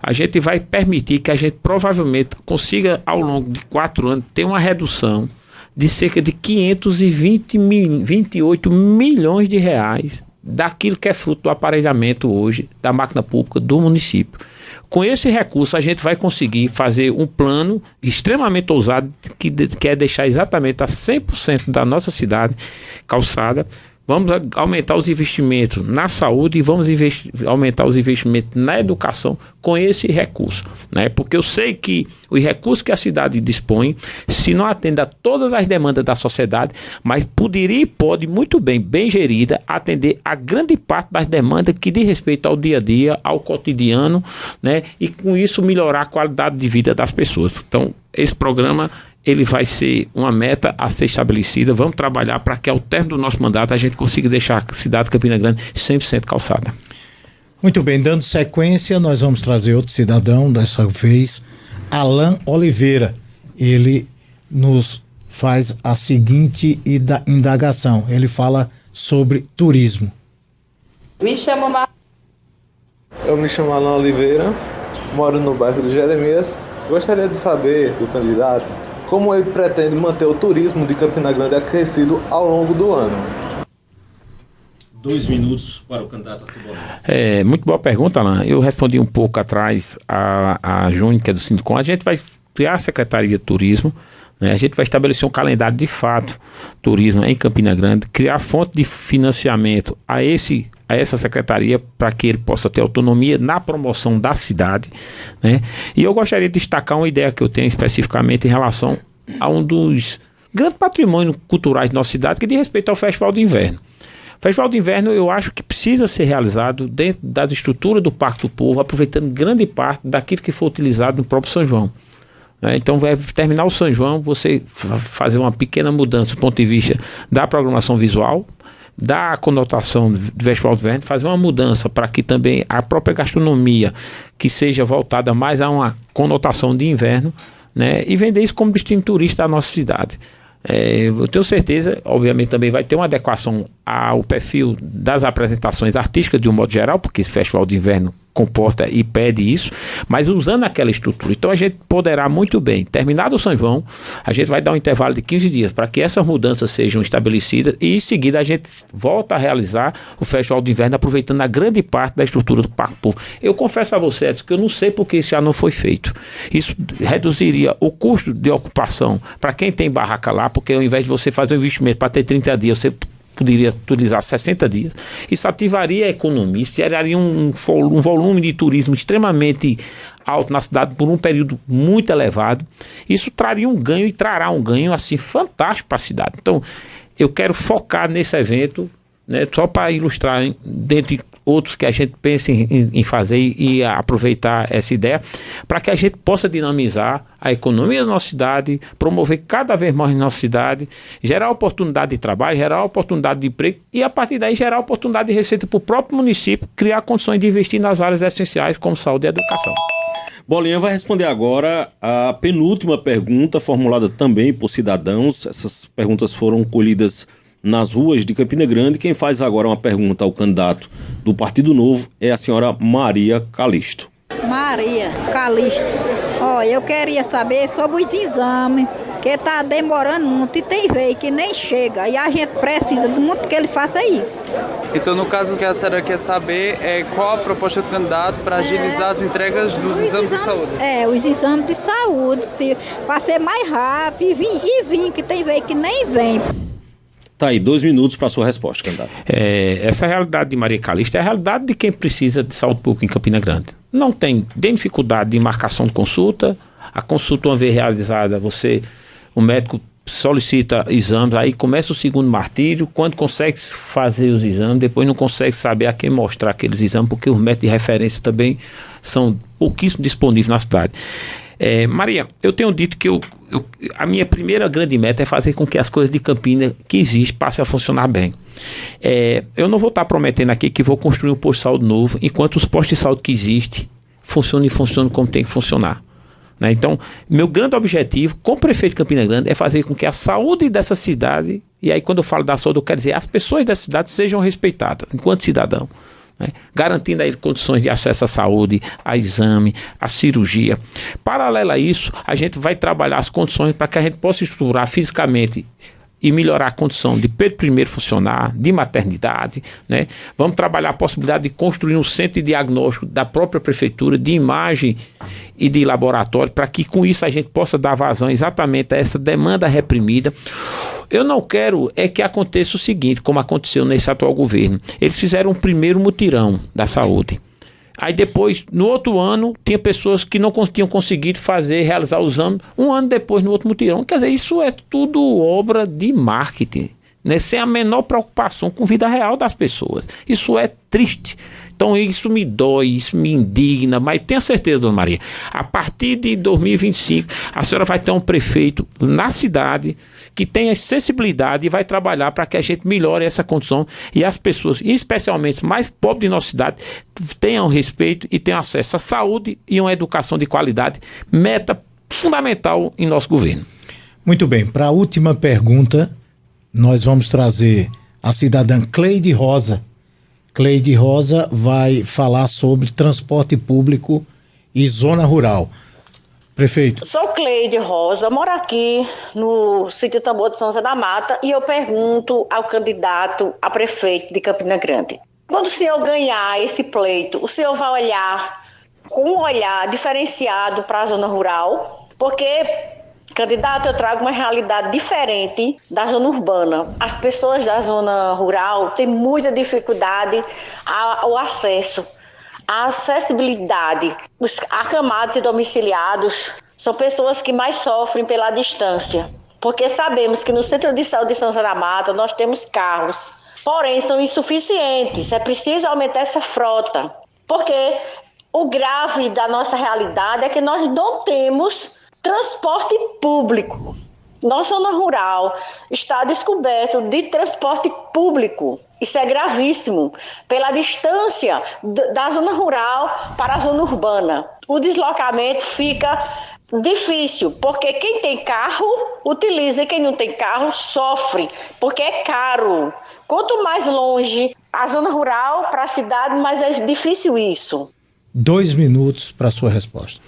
a gente vai permitir que a gente provavelmente consiga, ao longo de 4 anos, ter uma redução de cerca de 528 milhões de reais daquilo que é fruto do aparelhamento hoje da máquina pública do município. Com esse recurso, a gente vai conseguir fazer um plano extremamente ousado que é deixar exatamente a 100% da nossa cidade calçada. Vamos aumentar os investimentos na saúde e vamos aumentar os investimentos na educação com esse recurso, né? Porque eu sei que os recursos que a cidade dispõe, se não atende a todas as demandas da sociedade, mas poderia e pode muito bem gerida, atender a grande parte das demandas que diz respeito ao dia a dia, ao cotidiano, né? E com isso melhorar a qualidade de vida das pessoas. Então, esse programa ele vai ser uma meta a ser estabelecida. Vamos trabalhar para que ao término do nosso mandato a gente consiga deixar a cidade de Campina Grande 100% calçada. Muito bem, dando sequência, nós vamos trazer outro cidadão, dessa vez, Alan Oliveira. Ele nos faz a seguinte indagação. Ele fala sobre turismo. Eu me chamo Alan Oliveira, moro no bairro do Jeremias. Gostaria de saber do candidato como ele pretende manter o turismo de Campina Grande aquecido ao longo do ano. 2 minutos para o candidato Arthur Bolinha. Muito boa pergunta, Alan. Eu respondi um pouco atrás a Júnior, que é do Sindicom. A gente vai criar a Secretaria de Turismo, né? A gente vai estabelecer um calendário de fato turismo em Campina Grande, criar fonte de financiamento a essa secretaria para que ele possa ter autonomia na promoção da cidade, né? E eu gostaria de destacar uma ideia que eu tenho especificamente em relação a um dos grandes patrimônios culturais da nossa cidade, que diz respeito ao Festival de Inverno. O Festival de Inverno eu acho que precisa ser realizado dentro das estruturas do Parque do Povo, aproveitando grande parte daquilo que foi utilizado no próprio São João. Então vai terminar o São João, você fazer uma pequena mudança do ponto de vista da programação visual, da conotação do Festival de Inverno, fazer uma mudança para que também a própria gastronomia que seja voltada mais a uma conotação de inverno, né? E vender isso como destino turista da nossa cidade. Eu tenho certeza, obviamente também vai ter uma adequação ao perfil das apresentações artísticas de um modo geral, porque esse Festival de Inverno comporta e pede isso, mas usando aquela estrutura. Então a gente poderá muito bem, terminado o São João, a gente vai dar um intervalo de 15 dias para que essas mudanças sejam estabelecidas e em seguida a gente volta a realizar o Festival de Inverno aproveitando a grande parte da estrutura do Parque Povo. Eu confesso a você, Edson, que eu não sei porque isso já não foi feito. Isso reduziria o custo de ocupação para quem tem barraca lá, porque ao invés de você fazer um investimento para ter 30 dias, você poderia utilizar 60 dias. Isso ativaria a economia, isso geraria um volume de turismo extremamente alto na cidade por um período muito elevado. Isso traria um ganho e trará um ganho assim fantástico para a cidade. Então, eu quero focar nesse evento, né, só para ilustrar, dentre outros que a gente pensa em fazer e aproveitar essa ideia, para que a gente possa dinamizar a economia da nossa cidade, promover cada vez mais na nossa cidade, gerar oportunidade de trabalho, gerar oportunidade de emprego e, a partir daí, gerar oportunidade de receita para o próprio município, criar condições de investir nas áreas essenciais como saúde e educação. Bolinha vai responder agora a penúltima pergunta, formulada também por cidadãos. Essas perguntas foram colhidas nas ruas de Campina Grande. Quem faz agora uma pergunta ao candidato do Partido Novo é a senhora Maria Calixto. Maria Calixto, eu queria saber sobre os exames, que está demorando muito e tem vez que nem chega, e a gente precisa de muito que ele faça isso. Então, no caso, o que a senhora quer saber é qual a proposta do candidato para agilizar as entregas dos exames de saúde? Os exames de saúde, para ser mais rápido e vir, que tem vez que nem vem. Tá aí, 2 minutos para a sua resposta, candidato. Essa realidade de Maria Calixto é a realidade de quem precisa de saúde pública em Campina Grande. Não tem dificuldade de marcação de consulta. A consulta, uma vez realizada, o médico solicita exames, aí começa o segundo martírio. Quando consegue fazer os exames, depois não consegue saber a quem mostrar aqueles exames, porque os médicos de referência também são pouquíssimo disponíveis na cidade. Maria, eu tenho dito que a minha primeira grande meta é fazer com que as coisas de Campina que existem passem a funcionar bem. Eu não vou estar prometendo aqui que vou construir um posto de saúde novo, enquanto os postos de saúde que existem funcionam como tem que funcionar. Né? Então, meu grande objetivo como prefeito de Campina Grande é fazer com que a saúde dessa cidade, e aí quando eu falo da saúde eu quero dizer as pessoas dessa cidade sejam respeitadas enquanto cidadão. Né? Garantindo aí condições de acesso à saúde, a exame, a cirurgia. Paralelo a isso, a gente vai trabalhar as condições para que a gente possa estruturar fisicamente e melhorar a condição de Pedro I funcionar, de maternidade, né? Vamos trabalhar a possibilidade de construir um centro de diagnóstico da própria prefeitura, de imagem e de laboratório, para que com isso a gente possa dar vazão exatamente a essa demanda reprimida. Eu não quero que aconteça o seguinte, como aconteceu nesse atual governo. Eles fizeram um primeiro mutirão da saúde. Aí depois, no outro ano, tinha pessoas que não tinham conseguido realizar o exame, um ano depois no outro mutirão. Quer dizer, isso é tudo obra de marketing, né? Sem a menor preocupação com a vida real das pessoas. Isso é triste. Então isso me dói, isso me indigna, mas tenha certeza, dona Maria, a partir de 2025, a senhora vai ter um prefeito na cidade que tenha sensibilidade e vai trabalhar para que a gente melhore essa condição e as pessoas, especialmente mais pobres de nossa cidade, tenham respeito e tenham acesso à saúde e uma educação de qualidade, meta fundamental em nosso governo. Muito bem, para a última pergunta, nós vamos trazer a cidadã Cleide Rosa. Cleide Rosa vai falar sobre transporte público e zona rural. Prefeito. Sou Cleide Rosa, moro aqui no sítio Tambor de São José da Mata e eu pergunto ao candidato a prefeito de Campina Grande. Quando o senhor ganhar esse pleito, o senhor vai olhar com um olhar diferenciado para a zona rural? Porque, candidato, eu trago uma realidade diferente da zona urbana. As pessoas da zona rural têm muita dificuldade ao acesso. A acessibilidade, os acamados e domiciliados são pessoas que mais sofrem pela distância, porque sabemos que no Centro de Saúde de São José da Mata nós temos carros, porém são insuficientes, é preciso aumentar essa frota, porque o grave da nossa realidade é que nós não temos transporte público. Nossa zona rural está descoberto de transporte público. Isso é gravíssimo, pela distância da zona rural para a zona urbana. O deslocamento fica difícil, porque quem tem carro utiliza e quem não tem carro sofre, porque é caro. Quanto mais longe a zona rural para a cidade, mais é difícil isso. 2 minutos para a sua resposta.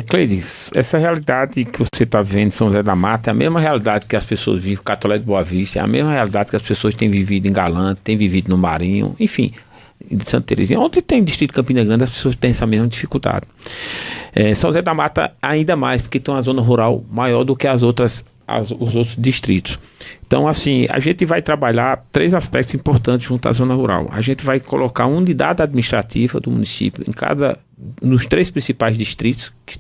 Cleide, essa realidade que você está vendo em São José da Mata é a mesma realidade que as pessoas vivem em Catolé de Boa Vista, é a mesma realidade que as pessoas têm vivido em Galante, têm vivido no Marinho, enfim, de Santa Terezinha. Onde tem distrito de Campina Grande, as pessoas têm essa mesma dificuldade. São José da Mata ainda mais, porque tem uma zona rural maior do que os outros distritos. Então, assim, a gente vai trabalhar 3 aspectos importantes junto à zona rural. A gente vai colocar uma unidade administrativa do município nos 3 principais distritos que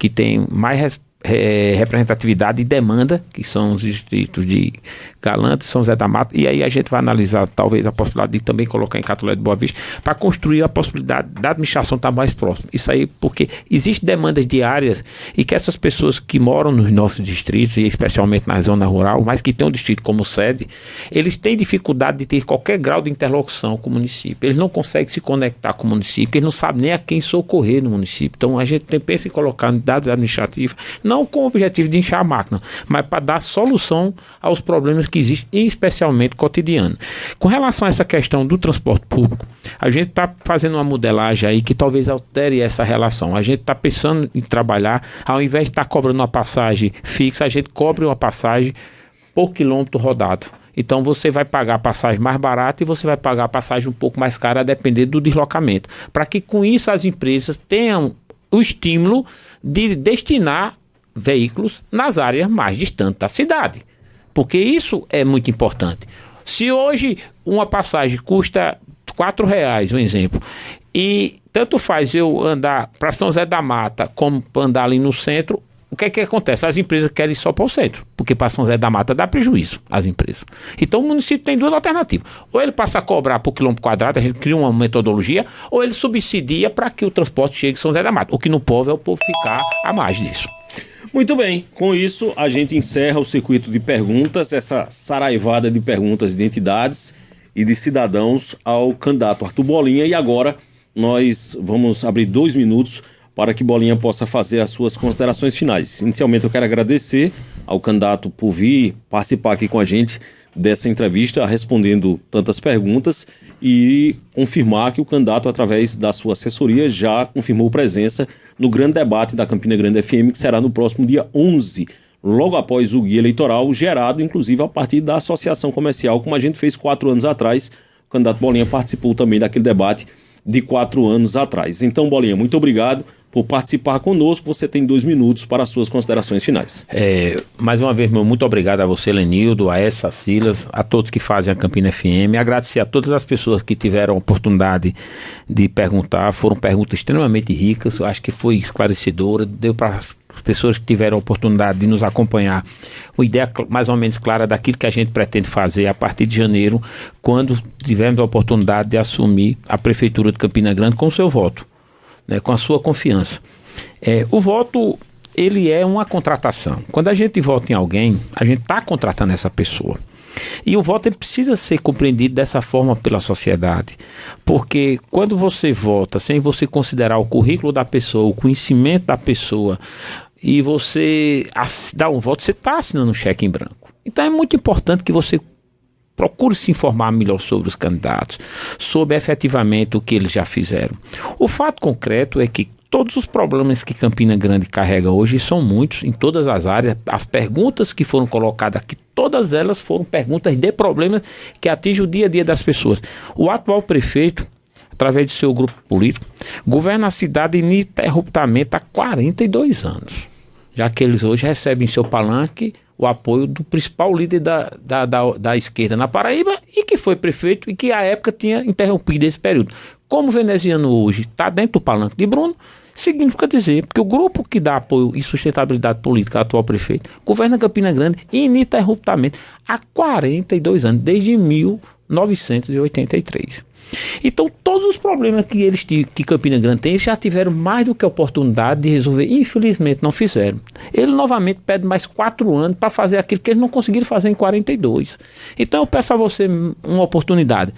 tem mais representatividade e demanda, que são os distritos de Galantes, São José da Mata, e aí a gente vai analisar talvez a possibilidade de também colocar em Catolé de Boa Vista, para construir a possibilidade da administração estar mais próxima. Isso aí porque existem demandas diárias e que essas pessoas que moram nos nossos distritos, e especialmente na zona rural, mas que têm um distrito como sede, eles têm dificuldade de ter qualquer grau de interlocução com o município. Eles não conseguem se conectar com o município, eles não sabem nem a quem socorrer no município. Então a gente pensa em colocar unidades administrativas, não com o objetivo de inchar a máquina, mas para dar solução aos problemas que existem, especialmente cotidianos. Com relação a essa questão do transporte público, a gente está fazendo uma modelagem aí que talvez altere essa relação. A gente está pensando em trabalhar, ao invés de estar cobrando uma passagem fixa, a gente cobre uma passagem por quilômetro rodado. Então você vai pagar a passagem mais barata e você vai pagar a passagem um pouco mais cara a depender do deslocamento. Para que com isso as empresas tenham o estímulo de destinar veículos nas áreas mais distantes da cidade. Porque isso é muito importante. Se hoje uma passagem custa R$4, um exemplo, e tanto faz eu andar para São José da Mata como andar ali no centro, o que é que acontece? As empresas querem ir só para o centro, porque para São José da Mata dá prejuízo às empresas. Então o município tem duas alternativas. Ou ele passa a cobrar por quilômetro quadrado, a gente cria uma metodologia, ou ele subsidia para que o transporte chegue a São José da Mata. O que não pode é o povo ficar à margem disso. Muito bem, com isso a gente encerra o circuito de perguntas, essa saraivada de perguntas de entidades e de cidadãos ao candidato Arthur Bolinha, e agora nós vamos abrir 2 minutos para que Bolinha possa fazer as suas considerações finais. Inicialmente eu quero agradecer ao candidato por vir participar aqui com a gente dessa entrevista, respondendo tantas perguntas, e confirmar que o candidato, através da sua assessoria, já confirmou presença no grande debate da Campina Grande FM, que será no próximo dia 11, logo após o guia eleitoral, gerado inclusive a partir da associação comercial, como a gente fez 4 anos atrás. O candidato Bolinha participou também daquele debate de 4 anos atrás. Então, Bolinha, muito obrigado por participar conosco. Você tem 2 minutos para as suas considerações finais. Mais uma vez, muito obrigado a você, Lenildo, a essa Silas, a todos que fazem a Campina FM. Agradecer a todas as pessoas que tiveram a oportunidade de perguntar. Foram perguntas extremamente ricas, eu acho que foi esclarecedora, deu para as pessoas que tiveram a oportunidade de nos acompanhar uma ideia mais ou menos clara daquilo que a gente pretende fazer a partir de janeiro, quando tivermos a oportunidade de assumir a Prefeitura de Campina Grande com o seu voto, né, com a sua confiança. O voto, ele é uma contratação. Quando a gente vota em alguém, a gente está contratando essa pessoa. E o voto ele precisa ser compreendido dessa forma pela sociedade, porque quando você vota sem você considerar o currículo da pessoa, o conhecimento da pessoa, e você dá um voto, você está assinando um cheque em branco. Então é muito importante que você procure se informar melhor sobre os candidatos, sobre efetivamente o que eles já fizeram. O fato concreto é que todos os problemas que Campina Grande carrega hoje são muitos, em todas as áreas. As perguntas que foram colocadas aqui, todas elas foram perguntas de problemas que atingem o dia a dia das pessoas. O atual prefeito, através de seu grupo político, governa a cidade ininterruptamente há 42 anos, já que eles hoje recebem em seu palanque o apoio do principal líder da esquerda na Paraíba, e que foi prefeito e que à época tinha interrompido esse período. Como o veneziano hoje está dentro do palanque de Bruno, significa dizer que o grupo que dá apoio e sustentabilidade política ao atual prefeito governa Campina Grande ininterruptamente há 42 anos, desde 1983. Então todos os problemas que Campina Grande tem, eles já tiveram mais do que a oportunidade de resolver. Infelizmente não fizeram. Ele novamente pede mais 4 anos para fazer aquilo que eles não conseguiram fazer em 42. Então eu peço a você uma oportunidade.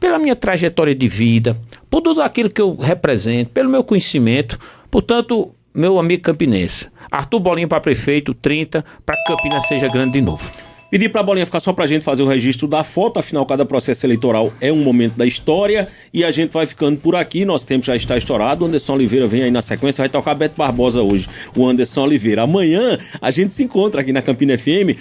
Pela minha trajetória de vida, por tudo aquilo que eu represento, pelo meu conhecimento, portanto, meu amigo campinense, Arthur Bolinha para prefeito, 30, para que Campinas seja grande de novo. Pedir para a Bolinha ficar só para a gente fazer o registro da foto, afinal cada processo eleitoral é um momento da história, e a gente vai ficando por aqui, nosso tempo já está estourado. O Anderson Oliveira vem aí na sequência, vai tocar Beto Barbosa hoje, o Anderson Oliveira. Amanhã a gente se encontra aqui na Campina FM